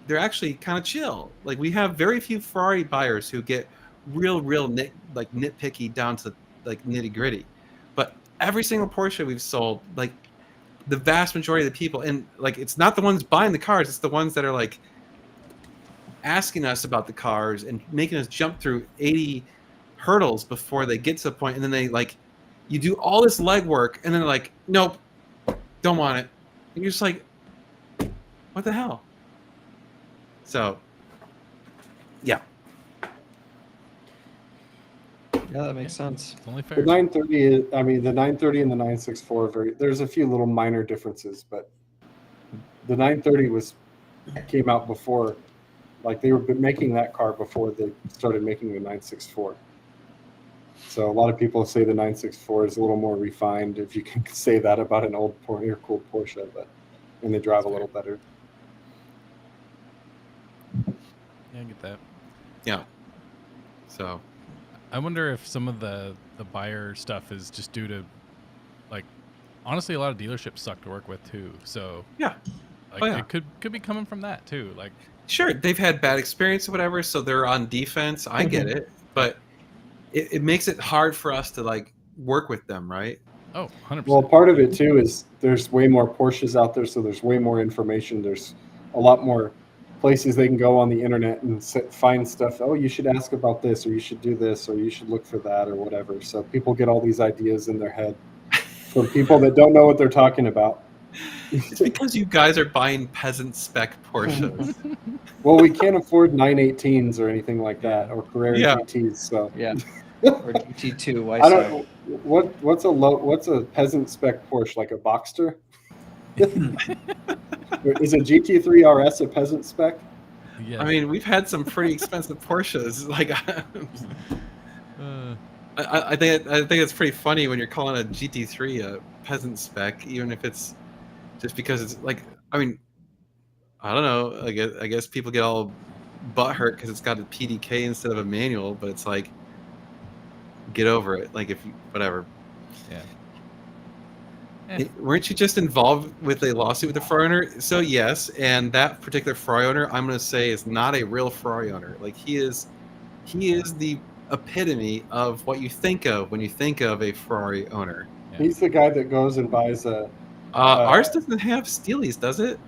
They're actually kind of chill. Like we have very few Ferrari buyers who get real nitpicky down to like nitty gritty, but every single Porsche we've sold, like the vast majority of the people, and like it's not the ones buying the cars, it's the ones that are like asking us about the cars and making us jump through 80 hurdles before they get to the point, and then they like you do all this legwork and then they're like, nope, don't want it, and you're just like, what the hell? So yeah. Yeah, that makes sense. It's only The fair. 930 is, I mean, the 930 and the 964 are there's a few little minor differences, but the 930 came out before, like they were making that car before they started making the 964. So a lot of people say the 964 is a little more refined, if you can say that about an old air-cooled Porsche, and they drive a little better. Yeah, I get that. Yeah. So I wonder if some of the buyer stuff is just due to, like, honestly, a lot of dealerships suck to work with too. So yeah. like, Oh, yeah. it could be coming from that too. Like, Sure, they've had bad experience or whatever, so they're on defense. I get it, but it makes it hard for us to like work with them, right? oh, 100%. Well, part of it too is there's way more Porsches out there, so there's way more information. There's a lot more places they can go on the internet and find stuff. Oh, you should ask about this, or you should do this, or you should look for that, or whatever. So people get all these ideas in their head from people that don't know what they're talking about. It's because you guys are buying peasant spec Porsches. Well, we can't afford 918s or anything like that, or Carrera Yeah. GTs. So Yeah. Or GT2. Why I so? don't know what's a peasant spec Porsche, like a Boxster? Is a GT3 RS a peasant spec? Yes. I mean, we've had some pretty expensive Porsches. Like, I think it's pretty funny when you're calling a GT3 a peasant spec, even if it's just because it's like, I mean, I don't know. I guess people get all butthurt because it's got a PDK instead of a manual, but it's like, get over it. Like, if you, whatever. Yeah. Weren't you just involved with a lawsuit with the Ferrari owner? So yes, and that particular Ferrari owner, I'm going to say, is not a real Ferrari owner. Like, he is the epitome of what you think of when you think of a Ferrari owner. Yeah. He's the guy that goes and buys a. Ours doesn't have Steelies, does it?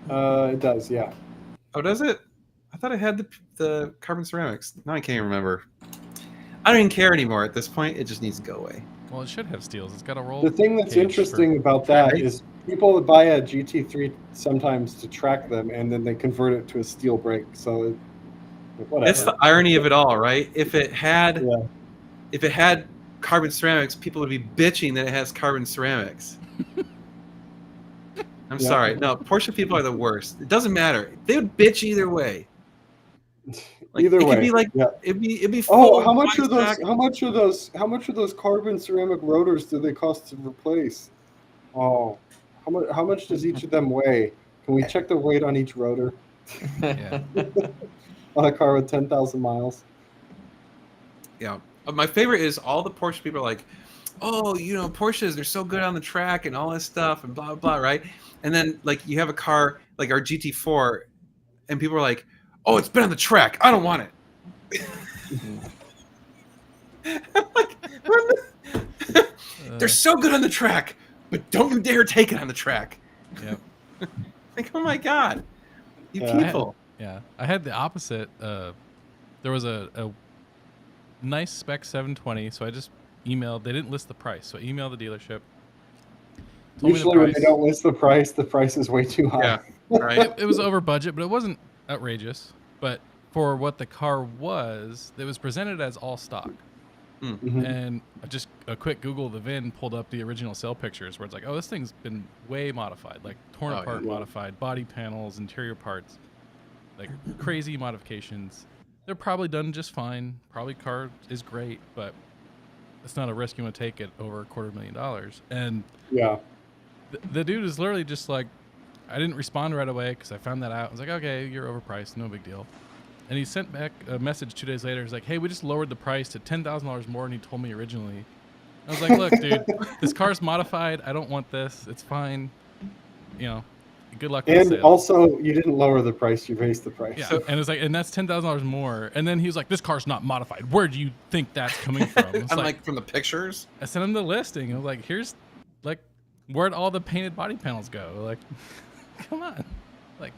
It does, yeah. Oh, does it? I thought it had the carbon ceramics. Now I can't even remember. I don't even care anymore at this point. It just needs to go away. Well, it should have steels. It's got a roll. The thing that's cage interesting about that Right. is people buy a GT3 sometimes to track them, and then they convert it to a steel brake. So, whatever. It's the irony of it all, right? If it had, Yeah. if it had carbon ceramics, people would be bitching that it has carbon ceramics. I'm Yeah. sorry. No, Porsche people are the worst. It doesn't matter. They would bitch either way. Like, Either it way, could be like yeah. it'd be. Full Oh, of how much are white those? back- How much are those carbon ceramic rotors do they cost to replace? Oh, how much does each of them weigh? Can we check the weight on each rotor Yeah. on a car with 10,000 miles? Yeah. My favorite is all the Porsche people are like, oh, you know, Porsches, they're so good on the track and all this stuff and blah, blah, blah, right? And then, like, you have a car like our GT4, and people are like, oh, it's been on the track. I don't want it. I'm like, they're so good on the track, but don't you dare take it on the track. Yep. Like, oh my God. You Yeah. people. Yeah, I had the opposite. There was a nice spec 720, so I just emailed. They didn't list the price, so I emailed the dealership. Told me the Usually, when they price. don't list the price is way too high. Yeah. Right. It was over budget, but it wasn't outrageous. But for what the car was, it was presented as all stock. Mhm. And just a quick Google of the VIN pulled up the original sale pictures where it's like, oh, this thing's been way modified, like torn Oh, apart, yeah. modified, body panels, interior parts, like crazy modifications. They're probably done just fine. Probably car is great, but it's not a risk you want to take at over $250,000. And Yeah. the dude is literally just like, I didn't respond right away because I found that out. I was like, okay, you're overpriced, no big deal. And he sent back a message 2 days later. He's like, hey, we just lowered the price to $10,000 more than he told me originally. I was like, look, dude, this car's modified. I don't want this. It's fine. You know, good luck with the And sale. also, you didn't lower the price; you raised the price. Yeah, and it's like, and that's $10,000 more. And then he was like, this car's not modified. Where do you think that's coming from? It's I'm like, like, from the pictures. I sent him the listing. I was like, here's like, where'd all the painted body panels go? Like, come on. Like,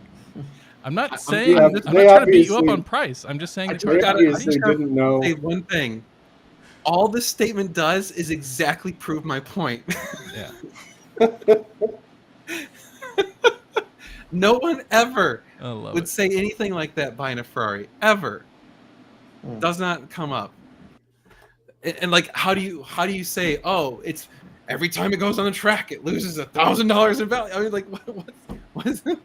I'm not saying, yeah, I'm not they trying to beat you up obviously- on price. I'm just saying I the told They gotta- obviously gotta didn't know. Say one thing. All this statement does is exactly prove my point. Yeah, No one ever I love would it. say anything like that buying a Ferrari. Ever. Hmm. Does not come up. And like, how do you say, oh, it's every time it goes on the track, it loses $1,000 in value? I mean, like, what is it?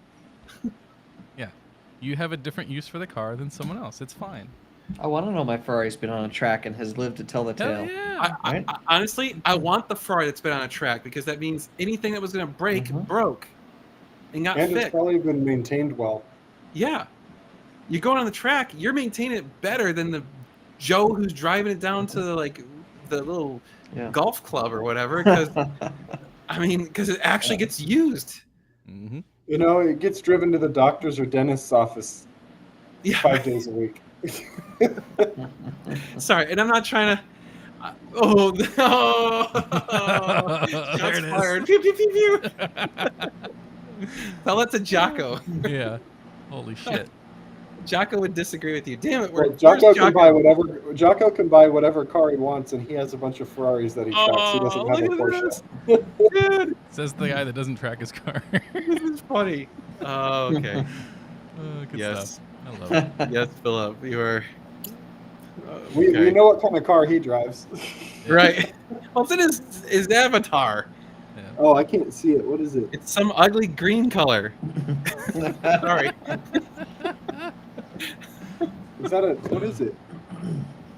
You have a different use for the car than someone else. It's fine. I want to know my Ferrari's been on a track and has lived to tell the Hell tale. yeah. Right? Honestly, I want the Ferrari that's been on a track because that means anything that was going to break Mhm. broke and got And it's fixed. probably been maintained well. Yeah. You're going on the track, you're maintaining it better than the Joe who's driving it down to the little Yeah. golf club or whatever. Because because it actually gets used. Mm-hmm. You know, it gets driven to the doctor's or dentist's office Yeah. 5 days a week. Sorry, and I'm not trying to. Oh, There shots it is. fired! Pew pew pew pew. Now that's a Jocko. Yeah. Holy shit. Jocko would disagree with you. Damn it, Well, where's Jocko Jocko? can buy whatever car he wants, and he has a bunch of Ferraris that he tracks. He doesn't have a look at Porsche. this. Dude, Says the guy that doesn't track his car. this is funny. Oh, okay. Good Yes. stuff. I love it. Yes, Philip, you are. We okay. know what kind of car he drives. Right. Well, it's in his avatar. Yeah. Oh, I can't see it. What is it? It's some ugly green color. Sorry. Is that a what is it?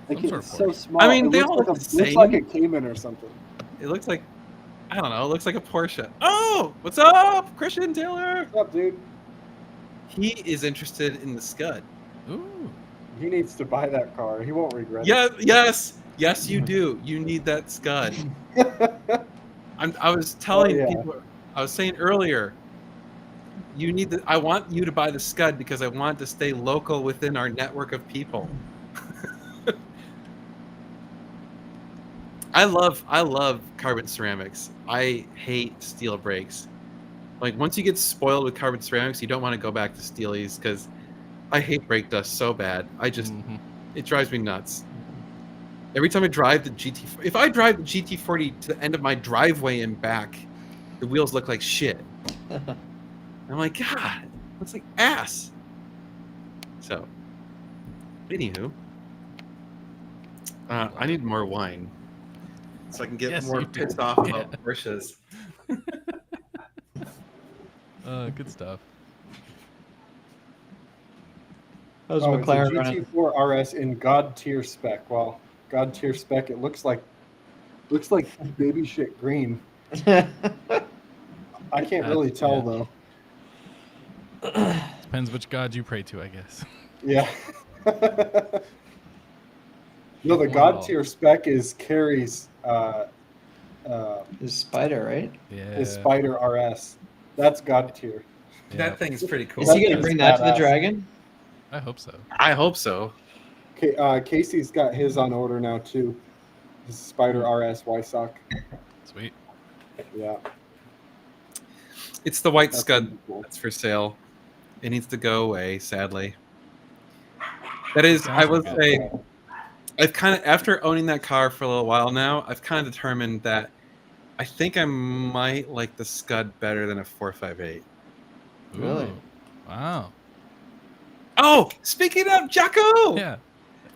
I Some can't, sort of it's so Porsche. small. I mean, it they looks all like look a, the looks like a same. Cayman or something. It looks like, I don't know, it looks like a Porsche. Oh, what's up, Christian Taylor? What's up, dude? He is interested in the Scud. Ooh. He needs to buy that car. He won't regret Yes, you do. You need that Scud. it. I was telling yeah. people, I was saying earlier, you need I want you to buy the Scud because I want to stay local within our network of people. I love carbon ceramics. I hate steel brakes. Like once you get spoiled with carbon ceramics, you don't want to go back to steelies because I hate brake dust so bad. It drives me nuts. Every time I drive the if I drive the GT40 to the end of my driveway and back, the wheels look like shit. I'm like, God, looks like ass. So, anywho, I need more wine so I can get Yes, more you do. pissed off about Porsches. Good stuff. How's Oh, it's a McLaren running? GT4 RS in God tier spec. Well, God tier spec. It looks like baby shit green. I can't really tell though. Depends which god you pray to, I guess. Yeah. No, the God Wow. tier spec is Carrie's Is Spider, right? Yeah. his Spider RS. That's God tier. Yeah. That thing's pretty cool. Is he That gonna thing's bring that to the badass. Dragon? I hope so. I hope so. Casey's got his on order now too. His Spider RS Wysock. Sweet. Yeah. It's the white That's Scud pretty cool. that's for sale. It needs to go away, sadly. That is, I Sounds will good. say, I've kind of, after owning that car for a little while now, I've kind of determined that I think I might like the Scud better than a 458. Really? Ooh. Wow. Oh, speaking of Jocko, Yeah.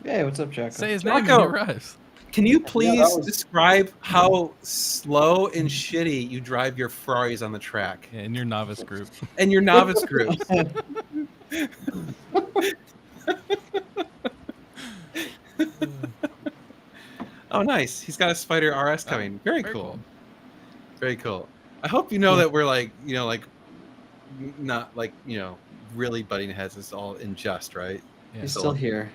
Hey, what's up, Jack? Say his name and he Jocko. arrives. can you please was- describe how slow and shitty you drive your Ferraris on the track Yeah, in your novice group. and your novice group? Oh, nice. He's got a Spider RS coming. Very very cool. cool. Very cool. I hope you know that we're like, not like, really butting heads. It's all in jest, right? Yeah. He's still here.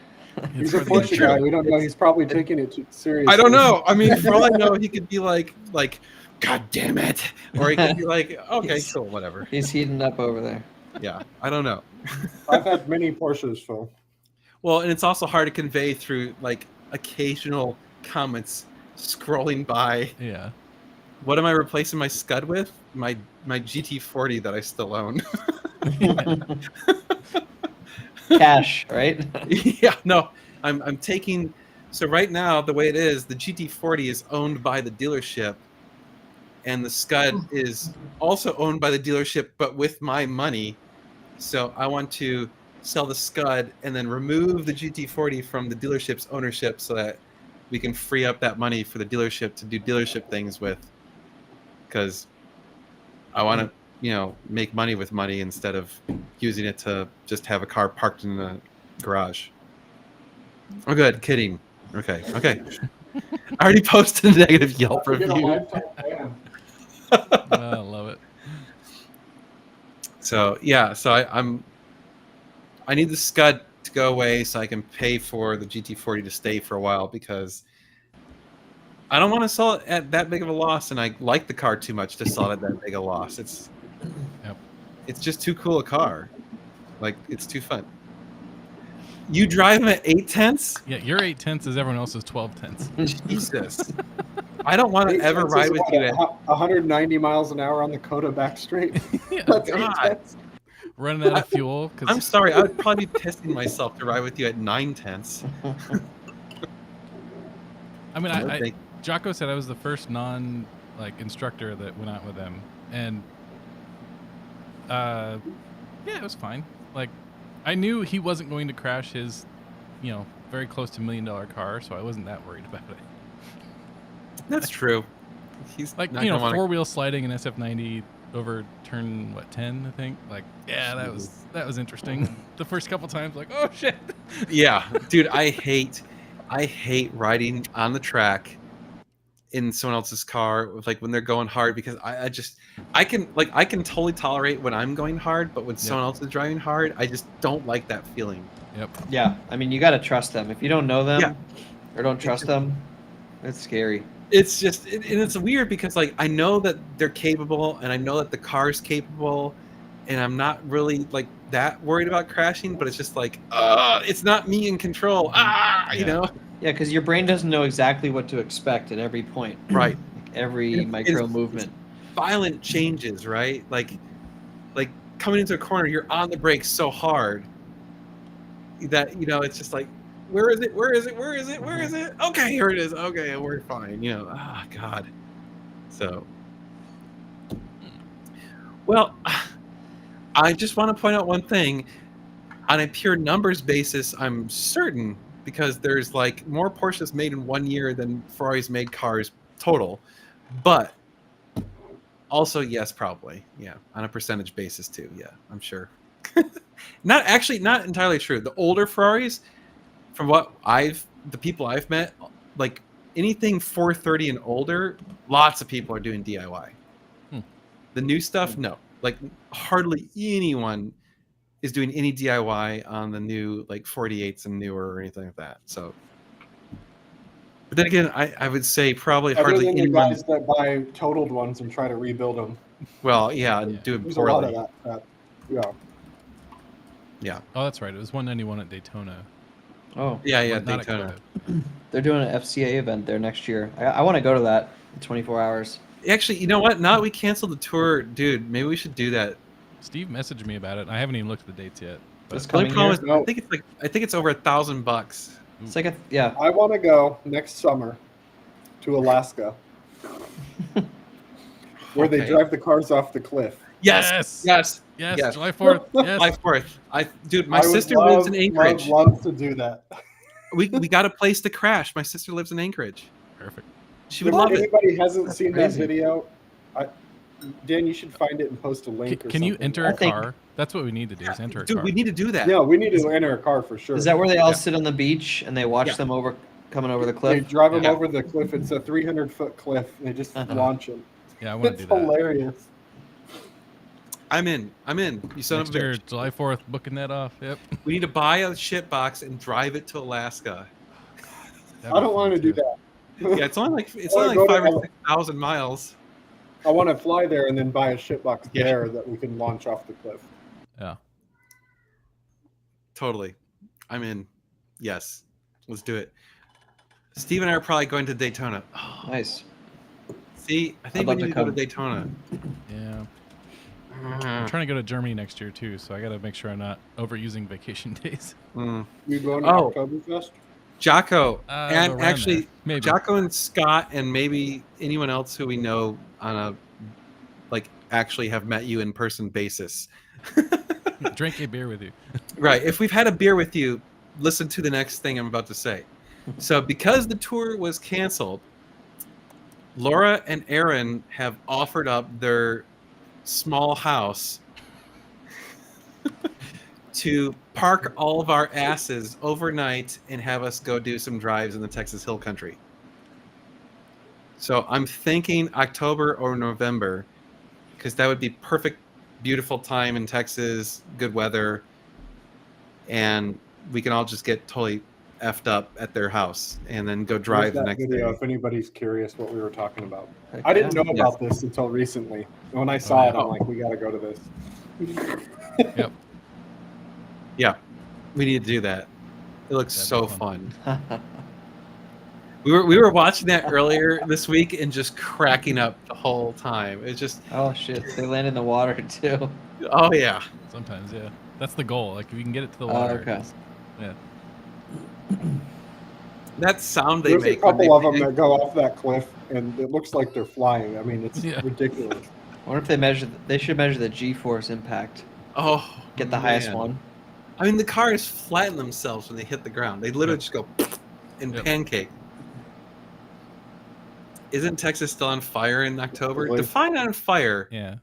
He's It's a for the Porsche intro. guy. We don't know. He's probably taking it too seriously. I don't know. I mean, for all I know, he could be like, God damn it. Or he could be like, okay, He's- cool, whatever. He's heating up over there. Yeah, I don't know. I've had many Porsches, Phil. Well, and it's also hard to convey through like occasional comments scrolling by. Yeah. What am I replacing my Scud with? My GT40 that I still own. Cash, right? Yeah, no, I'm taking. So right now, the way it is, the GT40 is owned by the dealership, and the Scud is also owned by the dealership, but with my money. So I want to sell the Scud and then remove the GT40 from the dealership's ownership, so that we can free up that money for the dealership to do dealership things with. Because I want to, make money with money instead of using it to just have a car parked in the garage. Oh, good. Kidding. Okay. I already posted a negative Yelp Get a review. lifetime ban. I love it. So yeah, so I need the Scud to go away so I can pay for the GT40 to stay for a while, because I don't want to sell it at that big of a loss, and I like the car too much to sell it at that big a loss. It's just too cool a car. Like, it's too fun. You drive them at 8/10? Yeah, your 8/10 is everyone else's 12/10. Jesus. I don't want to 8/10 ever is ride with about you at 190 miles an hour on the Coda back straight. Yeah. That's God. 8/10. running out of fuel. I'm Because sorry. I would probably be pissing myself to ride with you at 9/10. I mean, No, thank- Jocko said I was the first instructor that went out with them, and yeah, it was fine. Like, I knew he wasn't going to crash his, very close to $1 million car, so I wasn't that worried about it. That's true. He's Like, not gonna wanna- 4-wheel sliding in SF90 over turn 10, I think. Like, yeah, that was interesting. The first couple times, like, oh shit. Yeah, dude, I hate riding on the track in someone else's car with, like, when they're going hard, because I can totally tolerate when I'm going hard, but when someone else is driving hard, I just don't like that feeling. Yep. Yeah, I mean, you got to trust them. If you don't know them Yeah. or don't trust them, it's scary. It's just and it's weird because, like, I know that they're capable and I know that the car's capable, and I'm not really like that worried about crashing, but it's just like, it's not me in control. You Yeah. know? Yeah, because your brain doesn't know exactly what to expect at every point. Right. Like every It's- micro it's- movement. Violent changes, right? Like coming into a corner, you're on the brakes so hard that, it's just like, where is it? Where is it? Where is it? Where is it? Okay, here it is. Okay, we're fine. God. So, well, I just want to point out one thing. On a pure numbers basis, I'm certain, because there's like more Porsches made in 1 year than Ferraris made cars total. But also, yes, probably. Yeah, on a percentage basis too. Yeah, I'm sure. Not entirely true. The older Ferraris, from the people I've met, like anything 430 and older, lots of people are doing DIY. The new stuff, no. Like, hardly anyone is doing any DIY on the new, like, 48s and newer or anything like that. So, but then again, I would say probably Other hardly than the anyone. guys that buy totaled ones and try to rebuild them. Well, yeah, and do it There's a lot poorly. of that. Yeah. Yeah, Oh, that's right. It was 191 at Daytona. Oh, yeah, Not at Daytona. Coda. they're doing an FCA event there next year. I want to go to that in 24 hours. Actually, you know what? Now that we canceled the tour, dude, maybe we should do that. Steve messaged me about it. I haven't even looked at the dates yet. This The only coming problem year. is, I think it's over $1,000. It's like yeah. I want to go next summer to Alaska, where they Okay. drive the cars off the cliff. Yes, Yes. yes, Yes, July 4th. Yes. July 4th. Dude, my I would sister lives in love, Anchorage. Love to do that. We got a place to crash. My sister lives in Anchorage. Perfect. She would If love it. anybody hasn't That's seen crazy. that video, Dan, you should find it and post a link. Can you enter I a think- car? That's what we need to do is enter a Dude, car. we need to do that. Yeah, we need to enter a car for sure. Is that where they all Yeah. sit on the beach and they watch Yeah. them coming over the They cliff? drive them Yeah. over the cliff. It's a 300-foot cliff. And they just Uh-huh. launch them. Yeah, I want to It's do that. hilarious. I'm in. You son Next of a year, bitch. July 4th, booking that off. Yep. We need to buy a shit box and drive it to Alaska. I don't want to do that. Yeah, it's only like Wanna go to 5,000 or Al- 6,000 miles. I want to fly there and then buy a shitbox Yeah. there that we can launch off the cliff. Yeah. Totally. I'm in. Yes. Let's do it. Steve and I are probably going to Daytona. Oh, Nice. see, I think I'd we love need to to go to come. Daytona. Yeah. I'm trying to go to Germany next year too, so I got to make sure I'm not overusing vacation days. Mm. You going to Oh. Oktoberfest? Jocko, and around actually, there. Maybe. Jocko and Scott, and maybe anyone else who we know on a actually have met you in person basis. Drink a beer with you. Right. If we've had a beer with you, listen to the next thing I'm about to say. So, because the tour was canceled, Laura and Aaron have offered up their small house to park all of our asses overnight and have us go do some drives in the Texas Hill Country. So I'm thinking October or November, because that would be perfect, beautiful time in Texas, good weather, and we can all just get totally effed up at their house and then go drive the There's that next video day. if anybody's curious what we were talking about. Heck I didn't yeah. know about this until recently. When I saw it, yeah. I'm like, we got to go to this. Yep. Yeah, we need to do that. It looks That'd so be fun. fun. We were watching that earlier this week and just cracking up the whole time. It's just, Oh shit, they land in the water too. oh yeah. Sometimes, yeah. That's the goal. Like if you can get it to the Oh, water. okay. Yeah. That sound they There's a make. when couple of them they- that go off that cliff, and it looks like they're flying. I mean, it's Yeah. ridiculous. I wonder if they measure. They should measure the G-force impact. Oh, Get the highest man. one. I mean, the cars flatten themselves when they hit the ground. They literally Yep. just go and Yep. pancake. Isn't Texas still on fire in October? Probably. Define on fire. Yeah.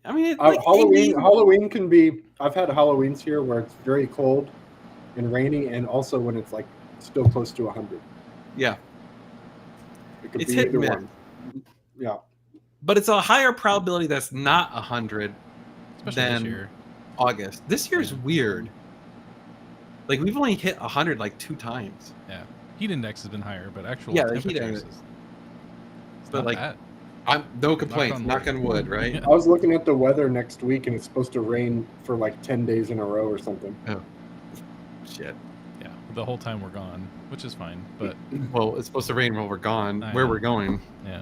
I mean, it's like Halloween. 80 Halloween can be. I've had Halloweens here where it's very cold and rainy, and also when it's like still close to 100. Yeah, It could It's be hit either and one. Yeah. but it's a higher probability that's not 100 Especially than this year. August. This year's weird. Like we've only hit 100 like 2 times. Yeah. Heat index has been higher, but actual Yeah, the heat temperatures index. it's But, not like, bad. I'm no complaints. on Knock wood. on wood, right? Yeah. I was looking at the weather next week, and it's supposed to rain for like 10 days in a row or something. Shit. Yeah. The whole time we're gone, which is fine. But Well, it's supposed to rain while we're gone. I Where know. we're going, yeah.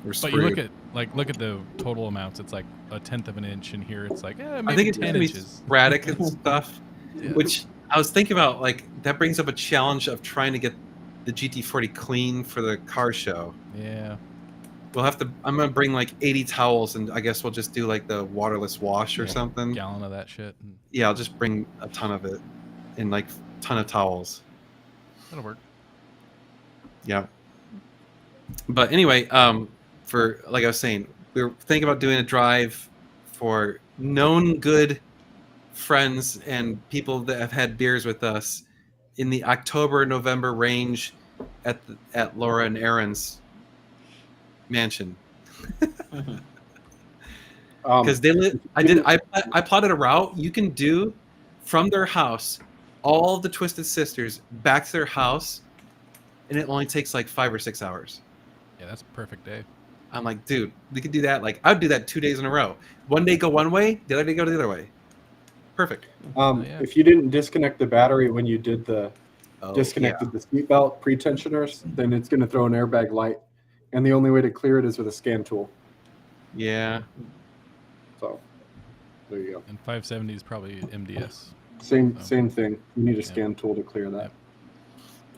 we're But screwed. you look at the total amounts. It's like 1/10 of an inch, and here it's like maybe I think it's 10 gonna be inches. sporadic and stuff. Yeah. Which I was thinking about, like that brings up a challenge of trying to get the GT40 clean for the car show. Yeah. We'll have to. I'm gonna bring like 80 towels, and I guess we'll just do like the waterless wash or Yeah, something. Gallon of that shit. And Yeah, I'll just bring a ton of it, and like ton of towels. that'll work. Yeah. But anyway, for like I was saying, we were thinking about doing a drive for known good friends and people that have had beers with us in the October-November range at Laura and Aaron's mansion because they live. I plotted a route you can do from their house, all the Twisted Sisters back to their house, and it only takes like 5 or 6 hours. Yeah, that's a perfect day. I'm like, dude, we could do that. Like, I would do that 2 days in a row. One day go one way, the other day go the other way. Perfect. Yeah. If you didn't disconnect the battery when you did the Oh, disconnected the seatbelt pretensioners, then it's going to throw an airbag light, and the only way to clear it is with a scan tool. Yeah. So there you go. And 570 is probably MDS. Same thing. You need a Yeah. scan tool to clear that.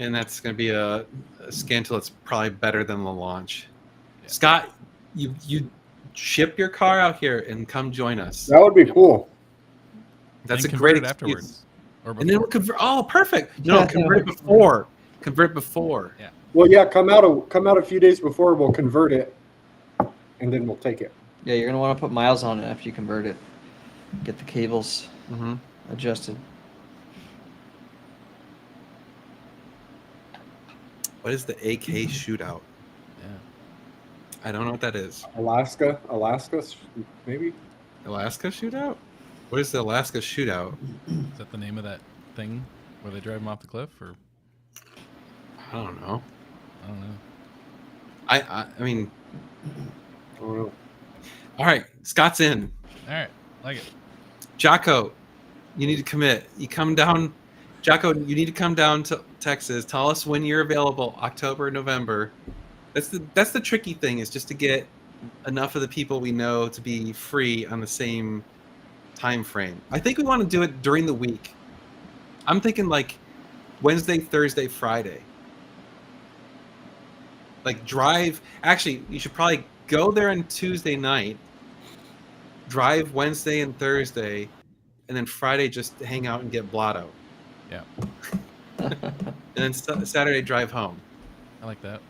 And that's going to be a scan tool that's probably better than the launch. Yeah. Scott, you ship your car out here and come join us. That would be cool. That's And a great convert it excuse. afterwards. Or And then we'll before. convert. Oh, perfect. No, convert it before. Convert before. Well, yeah, come out a few days before. We'll convert it, and then we'll take it. Yeah, you're gonna want to put miles on it after you convert it. Get the cables Mm-hmm. adjusted. What is the AK shootout? Yeah. I don't know what that is. Alaska, maybe. Alaska shootout? What is the Alaska shootout? Is that the name of that thing where they drive them off the cliff? Or I don't know. I don't know. I mean, I don't know. all right, Scott's in. All right. Like it. Jocko, you need to commit. You come down. Jocko, you need to come down to Texas. Tell us when you're available. October, November. That's the tricky thing, is just to get enough of the people we know to be free on the same time frame. I think we want to do it during the week. I'm thinking like Wednesday, Thursday, Friday. Like drive. Actually, you should probably go there on Tuesday night. Drive Wednesday and Thursday, and then Friday just hang out and get blotto. Yeah. And then Saturday drive home. I like that.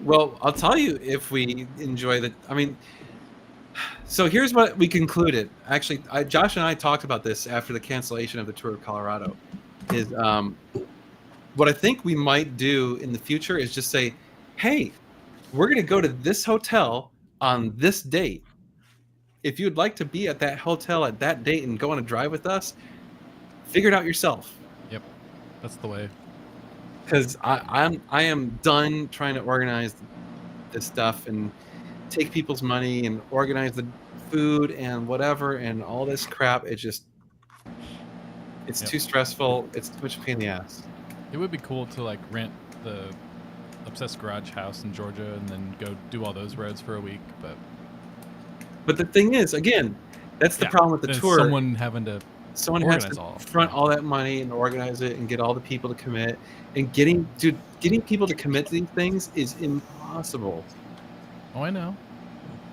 Well, I'll tell you if we enjoy the. I mean, so here's what we concluded. Actually, Josh and I talked about this after the cancellation of the Tour of Colorado. Is what I think we might do in the future is just say, hey, we're going to go to this hotel on this date. If you'd like to be at that hotel at that date and go on a drive with us, figure it out yourself. That's the way. Because I am done trying to organize this stuff and take people's money and organize the food and whatever and all this crap. It just It's Yep. too stressful. It's too much pain in the ass. It would be cool to like rent the Obsessed Garage house in Georgia and then go do all those roads for a week. But The thing is, again, that's the yeah, problem with the then tour. someone having to Someone has organize to all. front all that money and organize it and get all the people to commit. And getting people to commit to these things is impossible. Oh, I know.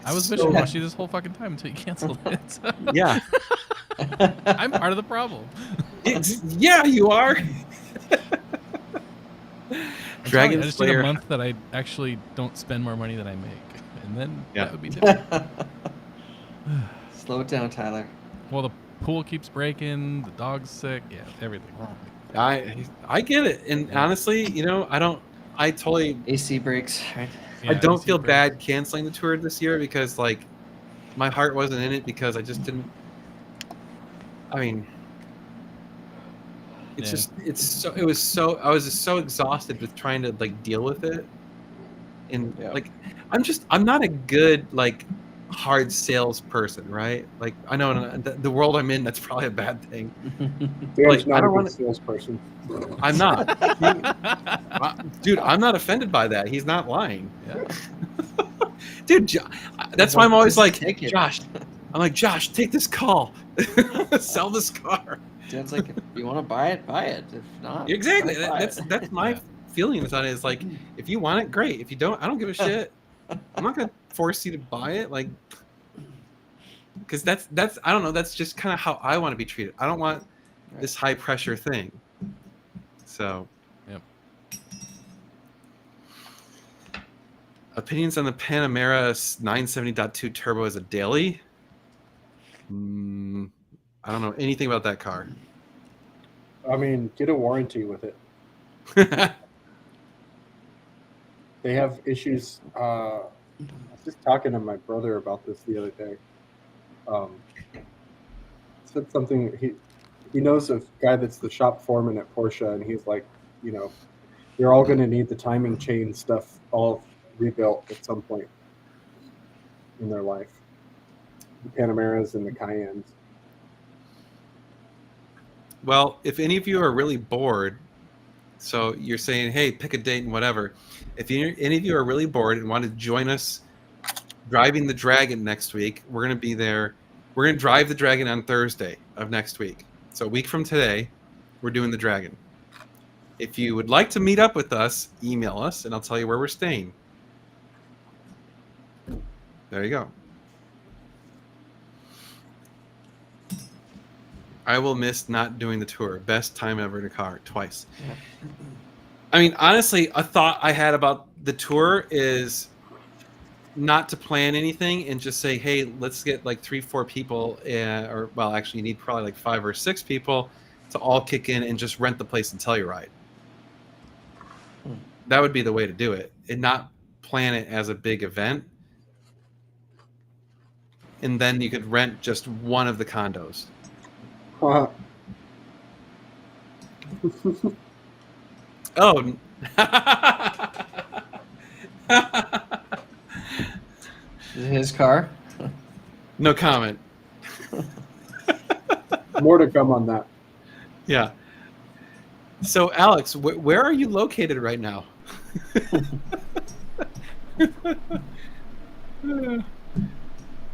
I was So- wishy-washy this whole fucking time until you canceled it. So Yeah. I'm part of the problem. Yeah, you are. I'm Dragon telling you, I just need Slayer. a month that I actually don't spend more money than I make, and then Yeah. that would be different. Slow it down, Tyler. Well, the pool keeps breaking, the dog's sick, yeah, everything. I get it, and honestly, I totally AC breaks, right? I Yeah, don't AC feel breaks. bad canceling the tour this year because like my heart wasn't in it because I just didn't. I mean, it's Yeah. just it was so I was just so exhausted with trying to like deal with it, and Yeah. like I'm not a good like hard salesperson, right? Like I know in the world I'm in, that's probably a bad thing. Dan's Like, not I a don't good wanna- salesperson. I'm not, dude. I'm not offended by that. He's not lying. Yeah. Dude, that's why I'm always like, Take it. Josh. I'm like, Josh, take this call. Sell this car. Dan's like, if you want to buy it, buy it. If not, Exactly. don't buy That's it. that's my Yeah. feelings on it. Is like, if you want it, great. If you don't, I don't give a shit. I'm not gonna force you to buy it. Like, because that's I don't know. That's just kind of how I want to be treated. I don't want this high pressure thing. So. Yep. Opinions on the Panamera 970.2 Turbo as a daily? I don't know anything about that car. I mean, get a warranty with it. They have issues. I was just talking to my brother about this the other day. Said something. He knows a guy that's the shop foreman at Porsche, and he's like, they're all going to need the timing chain stuff all rebuilt at some point in their life. The Panameras and the Cayennes. Well, if any of you are really bored, so you're saying, hey, pick a date and whatever. If any of you are really bored and want to join us driving the Dragon next week, we're going to be there. We're going to drive the Dragon on Thursday of next week. So a week from today, we're doing the Dragon. If you would like to meet up with us, email us, and I'll tell you where we're staying. There you go. I will miss not doing the tour. Best time ever in a car, twice. I mean, honestly, a thought I had about the tour is not to plan anything and just say, hey, let's get like 3-4 people, or well, actually, you need probably like 5 or 6 people to all kick in and just rent the place and Telluride. That would be the way to do it, and not plan it as a big event. And then you could rent just one of the condos. Oh. Is it his car? No comment. More to come on that. Yeah. So, Alex, where are you located right now?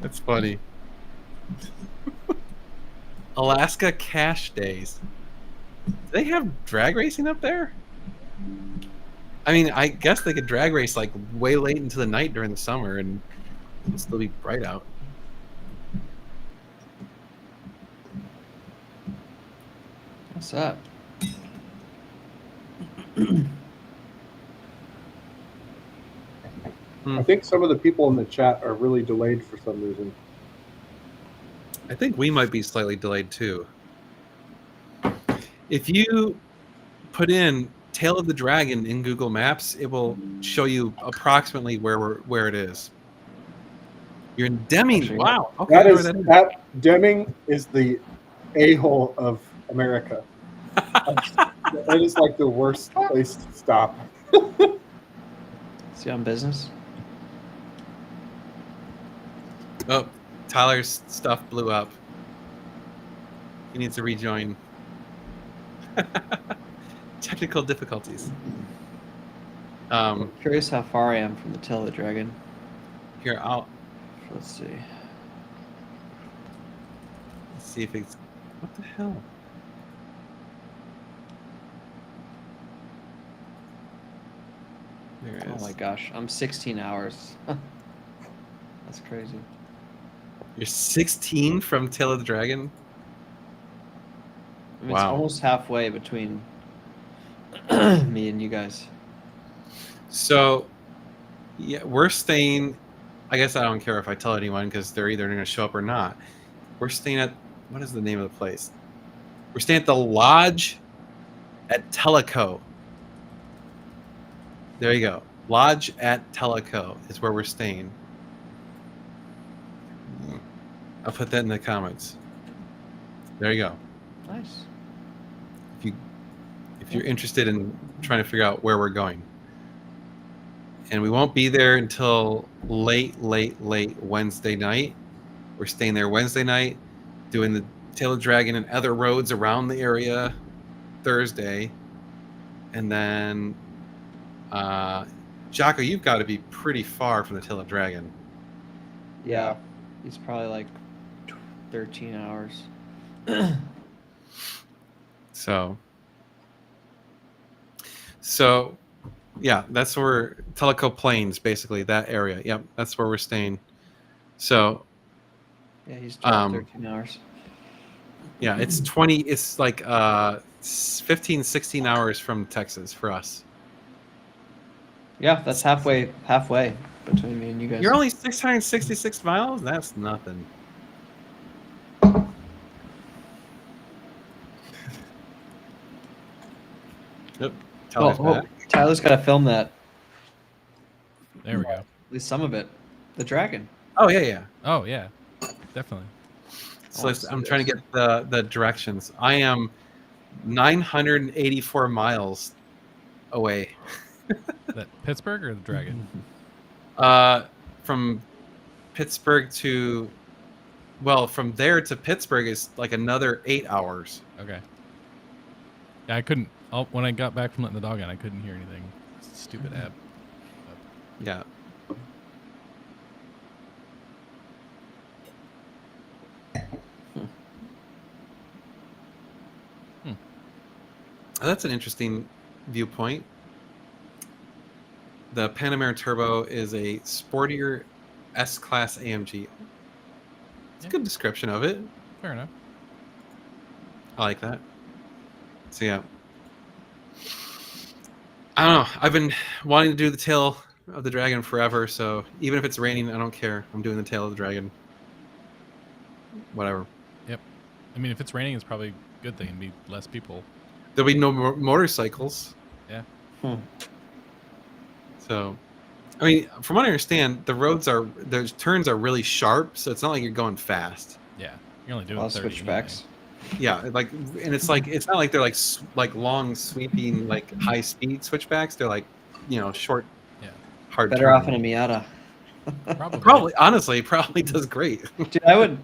That's funny. Alaska Cash Days. Do they have drag racing up there? I mean, I guess they could drag race like way late into the night during the summer and it'll still be bright out. What's up? I think some of the people in the chat are really delayed for some reason. I think we might be slightly delayed too. If you put in Tail of the Dragon in Google Maps, it will show you approximately where it is. You're in Deming. Actually, Wow. Okay. That I know is where that is. that Deming is the a-hole of America. That is like the worst place to stop. Is he on business? Oh, Tyler's stuff blew up. He needs to rejoin. Technical difficulties. I'm curious how far I am from the Tail of the Dragon. Here, Let's see. let's see if it's. What the hell? There it Oh is. my gosh, I'm 16 hours. That's crazy. You're 16 from Tail of the Dragon. I mean, Wow. It's almost halfway between me and you guys. So, yeah, we're staying. I guess I don't care if I tell anyone because they're either going to show up or not. We're staying at, what is the name of the place? We're staying at the Lodge at Tellico. There you go. Lodge at Tellico is where we're staying. I'll put that in the comments. There you go. Nice. If you're interested in trying to figure out where we're going. And we won't be there until late Wednesday night. We're staying there Wednesday night, doing the Tail of the Dragon and other roads around the area Thursday. And then, Jocko, you've got to be pretty far from the Tail of the Dragon. Yeah. He's probably like 13 hours. So, yeah, that's where Tellico Plains, basically that area. Yep, that's where we're staying. So, Yeah, he's 12, 13 hours. yeah, it's 20. It's like 15, 16 hours from Texas for us. Yeah, that's halfway between me and you guys. You're only 666 miles. That's nothing. Yep. Tyler's back. Tyler's got to film that. There we go. At least some of it. The dragon. Oh yeah. Oh yeah, definitely. So Oh, so I'm trying to get the directions. I am 984 miles away. That Pittsburgh or the Dragon? From Pittsburgh to, well, from there to Pittsburgh is like another 8 hours. Okay. Yeah, I couldn't. When I got back from letting the dog in, I couldn't hear anything. Stupid app. Yeah. That's an interesting viewpoint. The Panamera Turbo is a sportier S-Class AMG. It's a good description of it. Fair enough. I like that. So yeah. I don't know. I've been wanting to do the Tail of the Dragon forever, so even if it's raining, I don't care. I'm doing the Tail of the Dragon. Whatever. I mean, if it's raining, it's probably a good thing. It'd be less people. There'll be no motorcycles. Yeah. So, I mean, from what I understand, the turns are really sharp, so it's not like you're going fast. Yeah. You're only doing All 30 switchbacks. Yeah, like, and it's not like they're like long sweeping like high speed switchbacks. They're like, short, hard. Better off in a Miata. Anyway. Probably, honestly, probably does great. Dude, I would,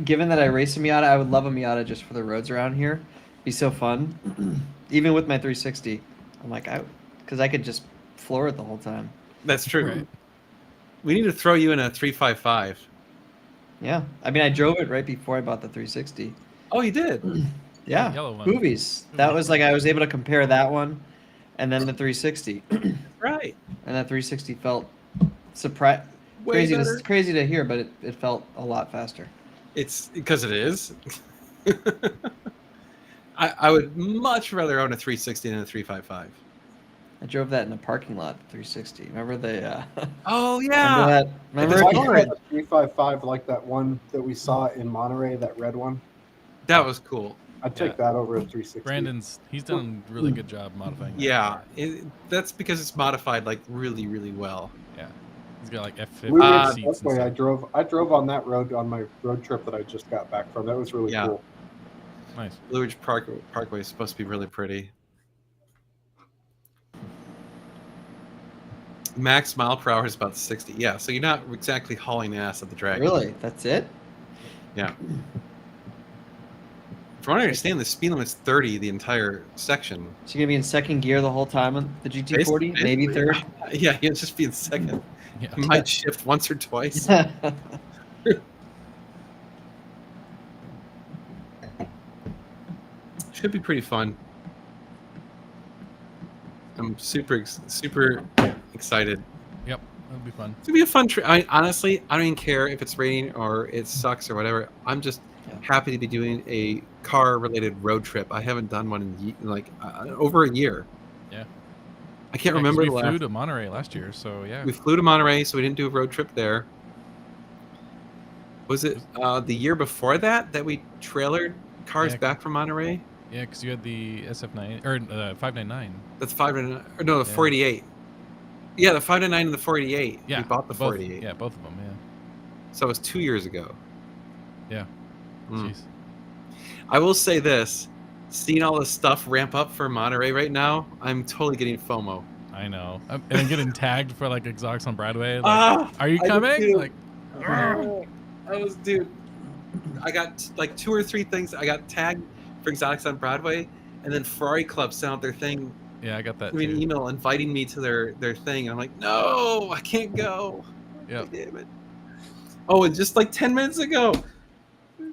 given that I race a Miata, I would love a Miata just for the roads around here. Be so fun. Even with my 360, I'm like, because I could just floor it the whole time. That's true. Right. We need to throw you in a 355. Yeah, I mean, I drove it right before I bought the 360. Oh, you did. Yeah, Yellow one. movies. That was like I was able to compare that one, and then the 360, and Right. that 360 felt Way crazy. better. Crazy to hear, but it felt a lot faster. It's because it is. I would much rather own a 360 than a 355. I drove that in a parking lot. 360. Remember the? Oh Remember yeah. that? Remember It's I it? hard. had a 355 like that one that we saw in Monterey, that red one. That was cool. I'd take that over a 360. He's done a really good job modifying that Yeah, car. that's because it's modified like really, really well. Yeah. He's got like F50 We went seats this and way. stuff. I drove on that road on my road trip that I just got back from. That was really Yeah. cool. Nice. Blue Ridge Parkway is supposed to be really pretty. Max mile per hour is about 60. Yeah, so you're not exactly hauling ass at the Dragon. Really? That's it? Yeah. From what I understand, the speed limit's 30 the entire section. So you're gonna be in second gear the whole time on the GT40, maybe Basically. third. Yeah, he'll just be in second. Yeah. He might shift once or twice. Should be pretty fun. I'm super excited. Yep. That'll be fun. It's gonna be a fun trip. Honestly, I don't even care if it's raining or it sucks or whatever. I'm just Yeah. happy to be doing a car-related road trip. I haven't done one in like over a year. Yeah. I can't Yeah, 'cause remember we the last. flew to Monterey last year, so yeah. We flew to Monterey, so we didn't do a road trip there. Was it the year before that we trailered cars Yeah. back from Monterey? Yeah, because you had the SF9 or 599. That's 599. Or no, the Yeah. 488. Yeah, the 599 and the 488. Yeah. We bought the both, 488. Yeah, both of them. Yeah. So it was 2 years ago. Yeah. Mm. Jeez. I will say this: seeing all this stuff ramp up for Monterey right now, I'm totally getting FOMO. I know. And I'm getting tagged for like exotics on Broadway. Like, Ah, are you I did coming? too. Like, dude. I got like 2 or 3 things. I got tagged for exotics on Broadway, and then Ferrari Club sent out their thing, yeah, I got that sent me an too. email inviting me to their thing, and I'm like, no, I can't go. Yep. Damn it. Oh, and just like 10 minutes ago,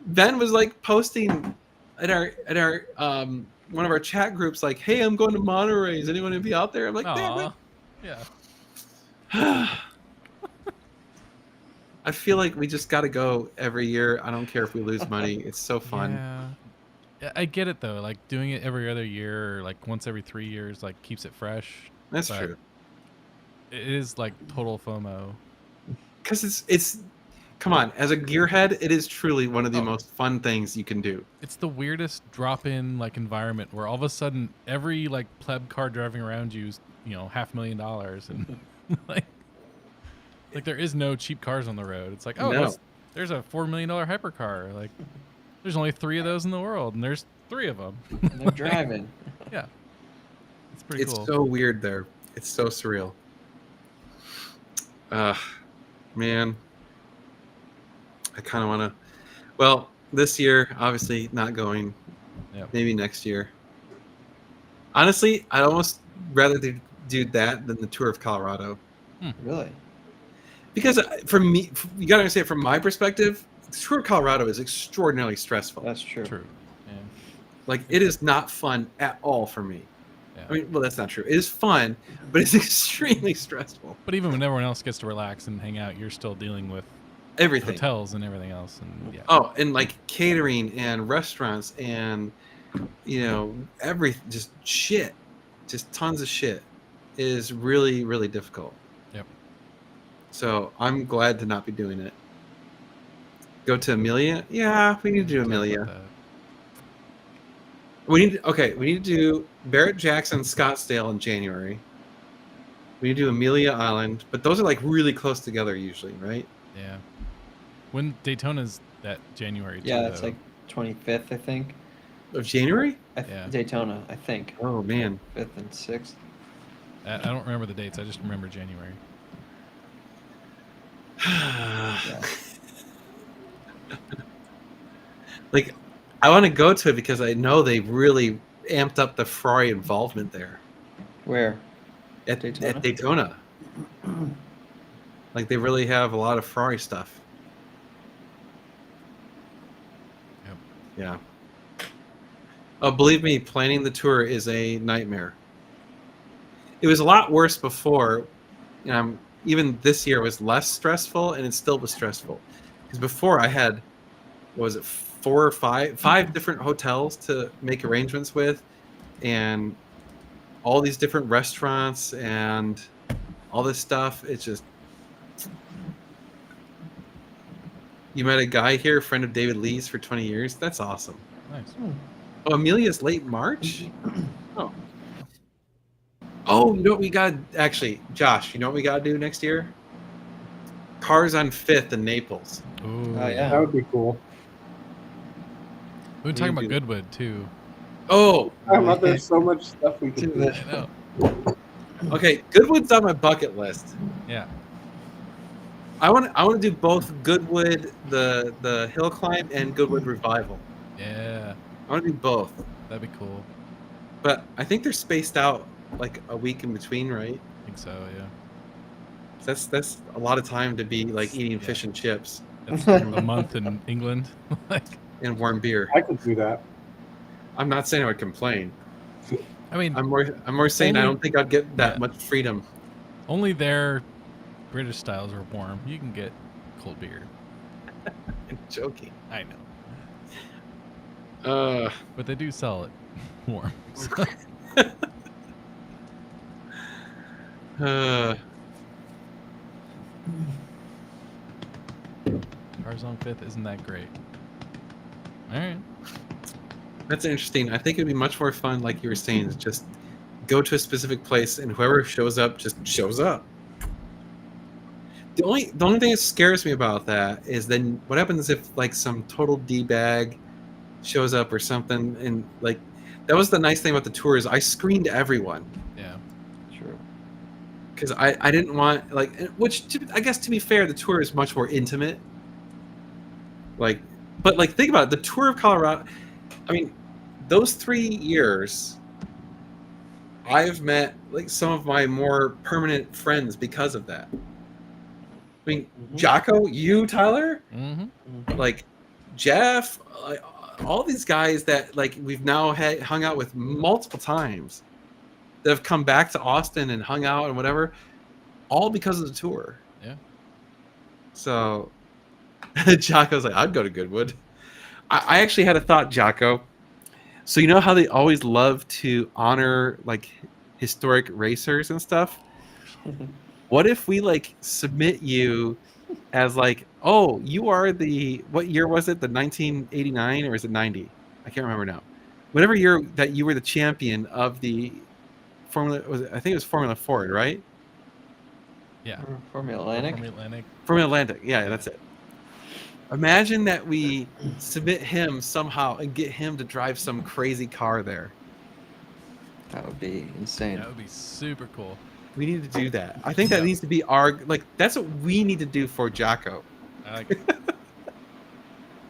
Ben was like posting at our one of our chat groups, like, hey, I'm going to Monterey. Is anyone gonna be out there? I'm like, damn it. Aw. Yeah. I feel like we just got to go every year. I don't care if we lose money. It's so fun. Yeah. Yeah, I get it though. Like doing it every other year or like once every 3 years, like keeps it fresh. That's But true. It is like total FOMO. Because it's come on, as a gearhead, it is truly one of the Oh. most fun things you can do. It's the weirdest drop-in like environment where all of a sudden every like pleb car driving around you is, $500,000 and like there is no cheap cars on the road. It's like, oh, No. there's a $4 million hypercar. Like there's only 3 of those in the world and there's 3 of them. And they're driving. Yeah. It's pretty It's cool. so weird there. It's so surreal. Man. I kind of want to. Well, this year, obviously not going. Yep. Maybe next year. Honestly, I'd almost rather do that than the tour of Colorado. Really? Because for me, you got to understand, from my perspective, the tour of Colorado is extraordinarily stressful. That's true. True. Yeah. Like, it is not fun at all for me. Yeah. I mean, well, that's not true. It is fun, but it's extremely stressful. But even when everyone else gets to relax and hang out, you're still dealing with Everything. hotels and everything else. And yeah. Oh, and like catering and restaurants and just shit, just tons of shit is really, really difficult. Yep. So I'm glad to not be doing it. Go to Amelia? Yeah, we need to do Talk about Amelia. that. We need to do Barrett Jackson, Scottsdale in January. We need to do Amelia Island, but those are like really close together usually, right? Yeah. When Daytona's that January too, Yeah, that's though. like 25th, I think. Of January? Yeah. Daytona, I think. Oh man. 5th and 6th. I don't remember the dates. I just remember January. Yeah. Like, I want to go to it because I know they really amped up the Ferrari involvement there Where? at Daytona? at Daytona. Like, they really have a lot of Ferrari stuff. Yep. Yeah. Oh, believe me, planning the tour is a nightmare. It was a lot worse before. Even this year was less stressful, and it still was stressful. Because before I had, what was it, 4 or 5 different hotels to make arrangements with, and all these different restaurants and all this stuff. It's just. You met a guy here, a friend of David Lee's for 20 years. That's awesome. Nice. Oh, Amelia's late March? Oh. Oh, you know what we got? Actually, Josh, you know what we got to do next year? Cars on 5th in Naples. Ooh. Oh, yeah. That would be cool. We've been talking We about do. Goodwood too. Oh, There's so much stuff we could do. I know. okay. Goodwood's on my bucket list. Yeah. I want to do both Goodwood, the hill climb, and Goodwood Revival. Yeah. I want to do both, That'd be cool. but I think they're spaced out like a week in between, right? I think so. Yeah. That's a lot of time to be like eating Yeah. fish and chips That's a month in England. Like, and warm beer. I could do that. I'm not saying I would complain. I mean, I'm more saying I Only- don't think I'd get that Yeah. much freedom. only their British styles are warm. You can get cold beer. I'm joking. I know, Uh, but they do sell it warm. uh, Cars on Fifth isn't that great. All right. that's interesting. I think it'd be much more fun, like you were saying, to just go to a specific place and whoever shows up just shows up. The only thing that scares me about that is then what happens if like some total D bag shows up or something, and like that was the nice thing about the tours. I screened everyone. Yeah. True. Because I didn't want like I guess to be fair, the tour is much more intimate. Like, but like think about it, the tour of Colorado. I mean, those 3 years, I've met like some of my more permanent friends because of that. I mean, Jocko, you, Tyler, Mm-hmm. like Jeff, all these guys that like we've now hung out with multiple times that have come back to Austin and hung out and whatever, all because of the tour. Yeah. So Jocko's like, I'd go to Goodwood. I actually had a thought, Jocko. So you know how they always love to honor like historic racers and stuff? What if we like submit you as like, oh, you are what year was it? The 1989 or is it 90? I can't remember now. Whatever year that you were the champion of the I think it was Formula Ford, right? Yeah. Formula Atlantic. From Atlantic. Formula Atlantic. Yeah, that's it. Imagine that we submit him somehow and get him to drive some crazy car there. That would be insane. That would be super cool. We need to do that. I think that needs to be that's what we need to do for Jocko. I like it.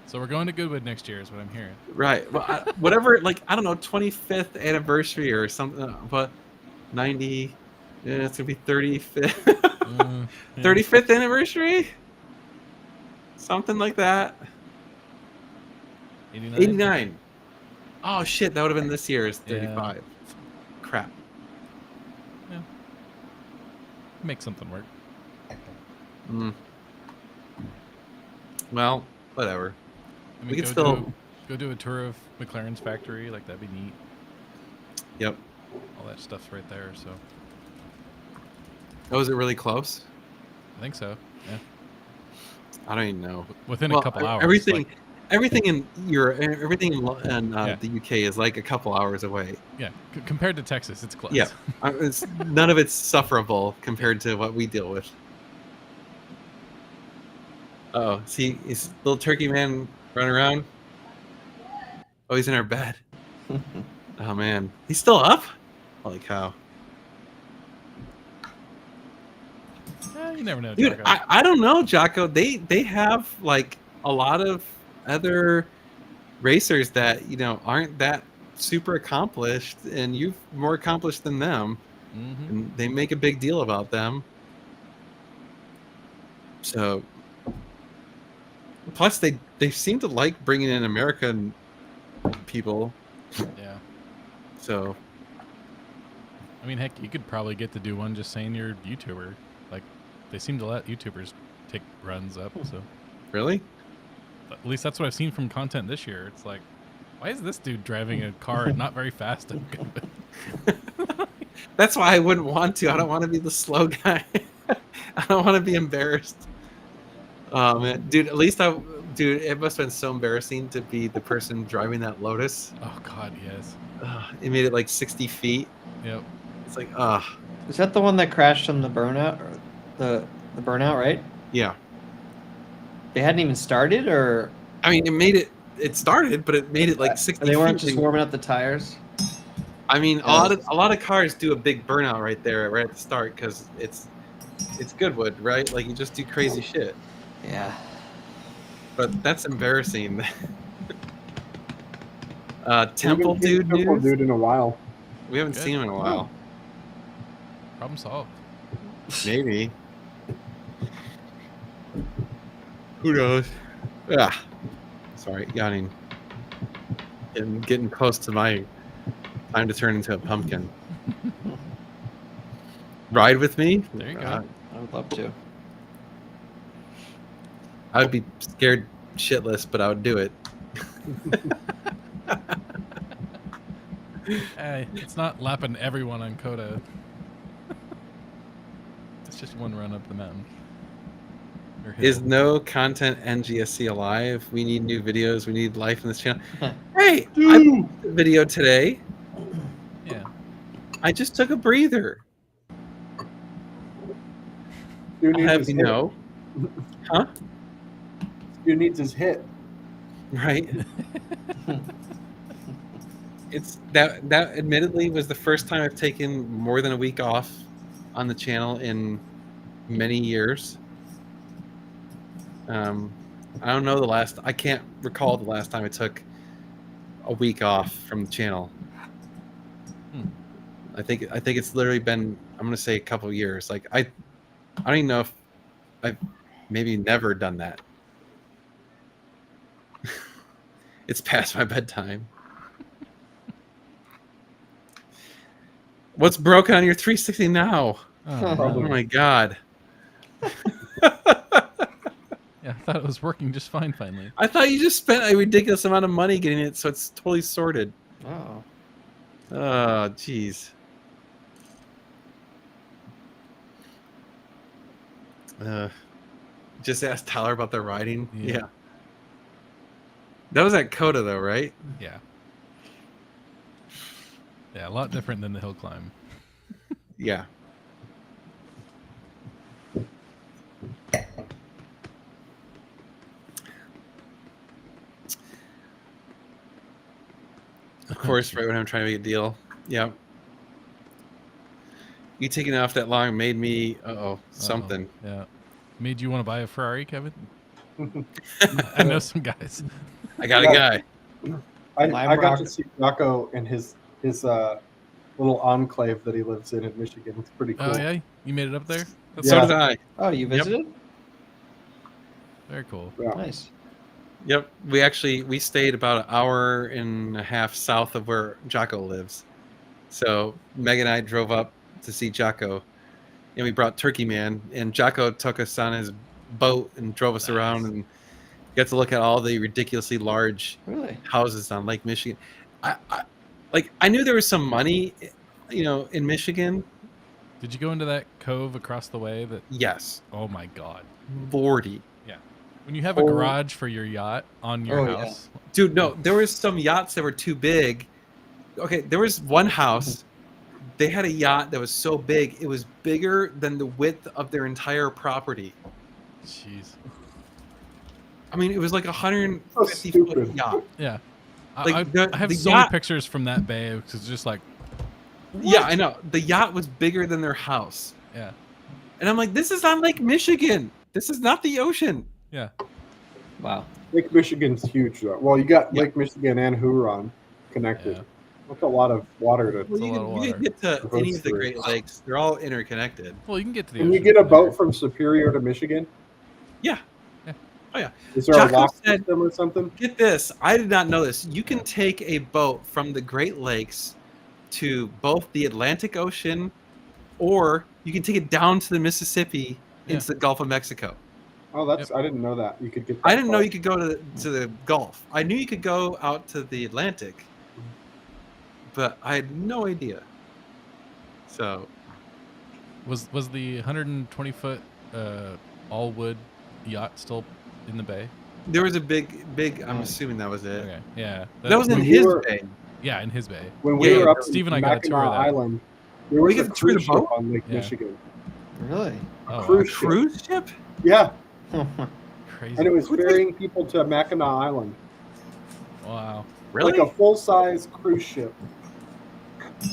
So we're going to Goodwood next year, is what I'm hearing. Right. Well, whatever, like, I don't know, 25th anniversary or something, but 90, yeah, it's going to be 35th. Yeah. 35th anniversary? Something like that. 89. 89. Oh, shit, that would have been this year's 35. Crap. Make something work. Mm. Well, whatever. I mean, We could go still- go do a tour of McLaren's factory. Like, that'd be neat. Yep. All that stuff's right there. So Oh, is it really close? I think so. Yeah. I don't even know. Within Well, a couple hours. Everything, like- everything in Europe, everything in Yeah. the UK is like a couple hours away. yeah. Compared to Texas, it's close. Yeah. None of it's sufferable compared to what we deal with. Oh, see, is little turkey man running around? Oh, he's in our bed. Oh man, he's still up. Holy cow, You never know, dude! Jocko. I don't know, Jocko. They have like a lot of other racers that aren't that super accomplished, and you're more accomplished than them. Mhm. And they make a big deal about them. So, plus they seem to like bringing in American people. Yeah. So, I mean, heck, you could probably get to do one just saying you're a YouTuber. Like, they seem to let YouTubers take runs up. So, really, at least that's what I've seen from content this year. It's like, why is this dude driving a car not very fast? that's why I wouldn't want to. I don't want to be the slow guy. I don't want to be embarrassed. Oh man, dude! At least dude, it must have been so embarrassing to be the person driving that Lotus. Oh God, yes. It made it like 60 feet. Yep. It's like, Is that the one that crashed on the burnout? Or the burnout, right? yeah. They hadn't even started, or I mean, it started, but it made it like 60 they weren't feet. just warming up the tires. I mean, Yeah. a lot of cars do a big burnout right there, right at the start, because it's Goodwood, right? Like you just do crazy shit. Yeah. But that's embarrassing. Temple We haven't seen Dude Temple news. Dude in a while. We haven't Good. seen him in a while. Problem solved. Maybe. Who knows? Ah, sorry, yawning. Getting close to my time to turn into a pumpkin. Ride with me? There you go. I would love to. I would be scared shitless, but I would do it. Hey, it's not lapping everyone on Coda. It's just one run up the mountain. Or hill. Is no content NGSC alive? We need new videos. We need life in this channel. Hey, I posted a video today. Yeah. I just took a breather. Stu I'll needs have his you hit. know. Huh? Stu needs his hit. Right? It's that admittedly was the first time I've taken more than a week off on the channel in many years. I don't know I can't recall the last time I took a week off from the channel. I think it's literally been, I'm gonna say, a couple of years. Like I don't even know if I've maybe never done that. It's past my bedtime. What's broken on your 360 now? Oh, Oh no. my god. Yeah, I thought it was working just fine finally. I thought you just spent a ridiculous amount of money getting it so it's totally sorted. Oh. Oh, jeez. Just ask Tyler about the riding. Yeah. Yeah. That was at Coda though, right? Yeah. Yeah, a lot different than the hill climb. Yeah. Of course, right when I'm trying to make a deal. Yeah. You taking it off that long made me something. Yeah. Made you want to buy a Ferrari, Kevin? I know some guys. I got a guy. I Lime got Rock. to see Rocco and his little enclave that he lives in Michigan. It's pretty cool. Oh yeah, you made it up there. That's So Yeah. did I. Oh, you visited? very cool. Yeah. Nice. Yep. We stayed about an hour and a half south of where Jocko lives. So Meg and I drove up to see Jocko, and we brought Turkey Man, and Jocko took us on his boat and drove us around, Nice. and got to look at all the ridiculously large Really? houses on Lake Michigan. I knew there was some money, in Michigan. Did you go into that cove across the way? That Yes, oh my god. Lordy. When you have a Oh. garage for your yacht on your Oh, yeah. house, Dude, no, there was some yachts that were too big. Okay, there was one house. They had a yacht that was so big, it was bigger than the width of their entire property. jeez. I mean, it was like a 150-foot stupid. yacht. Yeah. Like, I have the so many yacht- pictures from that bay because it's just like, Yeah, I know. The yacht was bigger than their house. yeah, And I'm like, this is on Lake Michigan. This is not the ocean. yeah. Wow. Lake Michigan's huge, though. Well, you got Yeah. Lake Michigan and Huron connected. Yeah. That's a lot of water to. Well, a you lot of can water. get to Goes any of the through. Great Lakes. They're all interconnected. Well, you can get to the Can you ocean get a from there. boat from Superior to Michigan? Yeah. Yeah. Oh, yeah. Is there Jocko a lock said- system or something? Get this. I did not know this. You can take a boat from the Great Lakes to both the Atlantic Ocean, or you can take it down to the Mississippi into the Gulf of Mexico. Oh, that's I didn't know that. You could get. That I didn't know far. you could go to the Gulf. I knew you could go out to the Atlantic, but I had no idea. So Was the 120-foot all wood yacht still in the bay? there was a big. I'm assuming that was it. Okay, yeah. That was in When we his were- bay. Yeah, in his bay. When Yeah, we yeah, were up Steve in and I got a tour of Mackinac that. Island, there was you a get to tour the cruise ship boat? on Lake Yeah. Michigan. Really? Oh, cruise wow. Cruise ship? Yeah, Crazy. and it was What the- ferrying people to Mackinac Island, Wow. Really? like a full-size cruise ship. And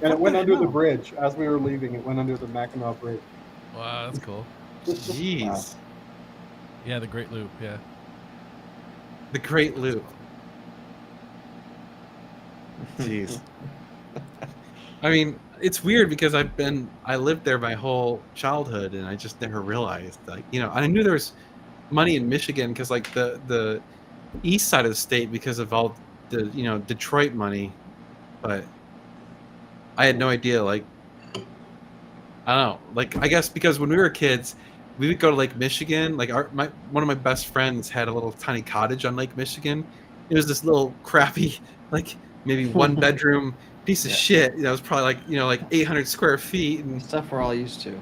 it What went the under the hell? bridge as we were leaving. It went under the Mackinac Bridge. Wow, that's cool. Jeez. Yeah, the Great Loop. Yeah. The Great Loop. Jeez. I mean, it's weird because I lived there my whole childhood, and I just never realized, like, I knew there was money in Michigan because, like, the east side of the state, because of all the Detroit money, but I had no idea. Like, I don't know. Like, I guess because when we were kids, we would go to Lake Michigan. Like, one of my best friends had a little tiny cottage on Lake Michigan. It was this little crappy, like, maybe one bedroom piece of Yeah. shit. It was probably like 800 square feet, and Stuff we're all used to.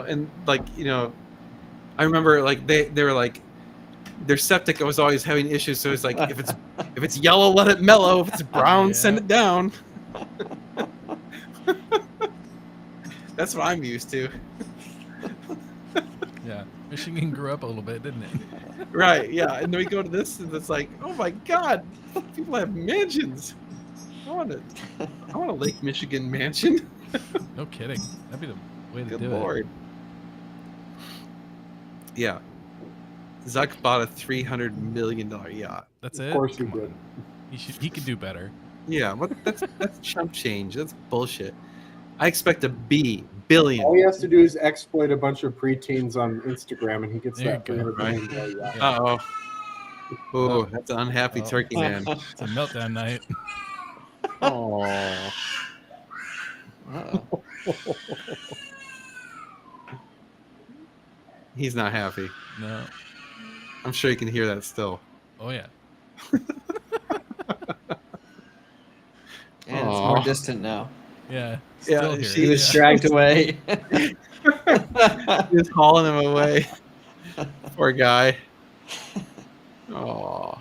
and like I remember, like, they were like, their septic was always having issues, so it's like, if it's yellow, let it mellow. If it's brown, Yeah. send it down. That's what I'm used to. Yeah, Michigan grew up a little bit, didn't it? Right, yeah. And then we go to this, and it's like, oh my god, people have mansions. I want a Lake Michigan mansion. No kidding. That'd be the way to Good do lord. Yeah. Zuck bought a $300 million yacht. it. That's Of it. course he Come did. on. He could do better. Yeah, that's chump change. That's bullshit. I expect a billion. All he has to do is exploit a bunch of preteens on Instagram, and he gets There that you go. $300 million yacht. Yeah. Uh-oh. Oh, that's an unhappy Oh. turkey man. It's a meltdown night. Oh. Uh-oh. He's not happy. No. I'm sure you can hear that still. Oh yeah. And it's more Aw. distant now. Yeah. Yeah, Still here. she He was Yeah. dragged away. Just hauling him away. Poor guy. Oh.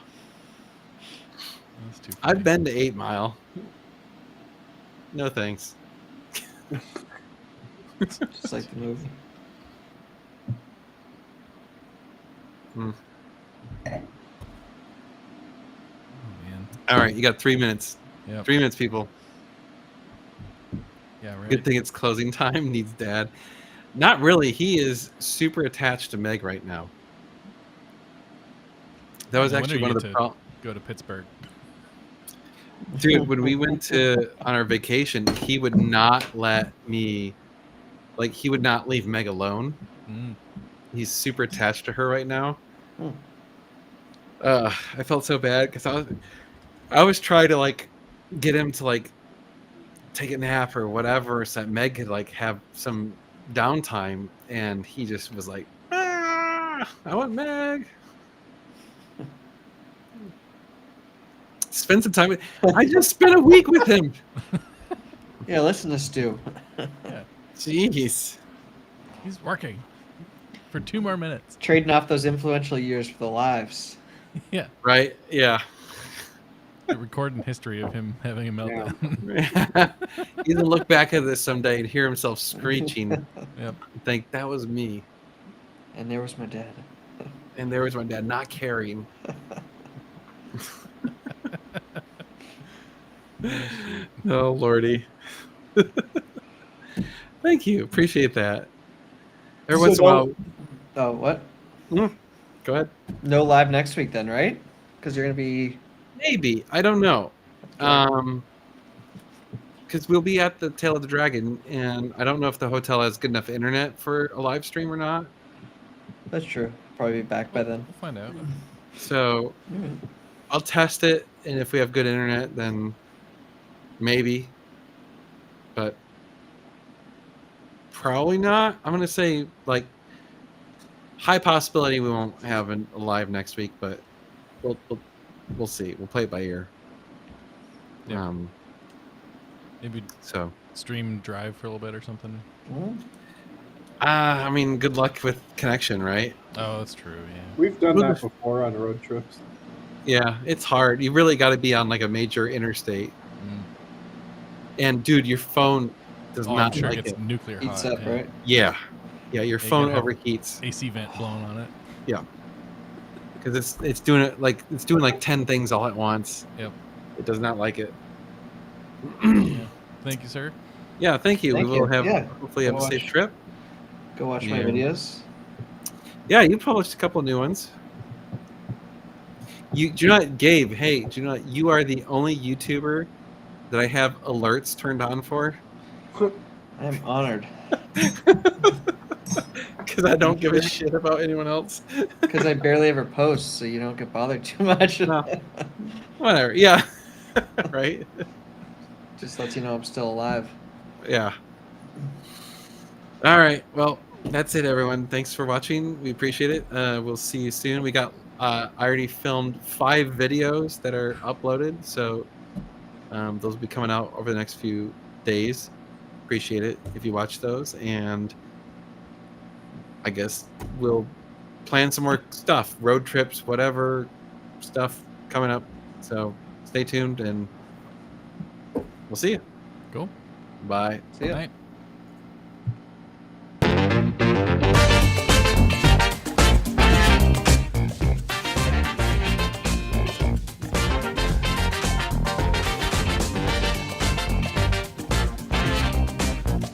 That's too funny. I've been to 8 Mile. No thanks. Just like the movie. Oh man. All right, you got 3 minutes. Yep. 3 minutes, people. Yeah. Right. Good thing it's closing time. Needs dad. Not really. He is super attached to Meg right now. That was No wonder actually one you of the get to problems. Go to Pittsburgh. Dude, when we went on our vacation, he would not let me, like, he would not leave Meg alone. Mm. He's super attached to her right now. Hmm. I felt so bad because I always try to, like, get him to, like, take a nap or whatever so that Meg could, like, have some downtime, and he just was like, I want Meg. Spend some time with. I just spent a week with him. Yeah, listen to Stu. Jeez. He's working for 2 more minutes. Trading off those influential years for the lives. Yeah. Right? Yeah. The recording history of him having a meltdown. He's gonna look back at this someday and hear himself screeching Yep. and think that was me. And there was my dad. And there was my dad not caring. Oh lordy. Thank you. Appreciate that. Every So once in a while. Oh, what? Go ahead. No live next week then, right? Because you're gonna be. Maybe. I don't know. Because we'll be at the Tail of the Dragon, and I don't know if the hotel has good enough internet for a live stream or not. That's true. Probably be back by then. We'll find out. So I'll test it, and if we have good internet, then maybe. But probably not. I'm gonna say, like, high possibility we won't have a live next week, but we'll see. We'll play it by ear. Yeah. Maybe So stream drive for a little bit or something. Mhm. I mean, good luck with connection, right? Oh, that's true. Yeah. We've done that before on road trips. Yeah, it's hard. You really got to be on, like, a major interstate. Mm. And dude, your phone does Oh, I'm not sure like it gets it. nuclear Heats hot. up, yeah. right? Yeah, your you phone gotta have- overheats AC vent blowing on it. because it's doing it like it's doing like 10 things all at once. Yep. It does not like it. Yeah. Thank you, sir. Yeah, thank you. Thank We will you. have Yeah. hopefully have a Go safe watch. trip. Go watch my Yeah. videos. Yeah, you published a couple new ones. You do not, Gabe. Hey, do not. You are the only YouTuber that I have alerts turned on for I am honored because I don't give a shit about anyone else. because I barely ever post, so you don't get bothered too much. No. Whatever. Yeah. Right. Just lets you know I'm still alive. Yeah. All right. Well, that's it, everyone. Thanks for watching. We appreciate it. We'll see you soon. We got. I already filmed 5 videos that are uploaded, so those will be coming out over the next few days. Appreciate it if you watch those, and I guess we'll plan some more stuff, road trips, whatever stuff coming up. So stay tuned, and we'll see you. Cool. Bye. See ya. Night.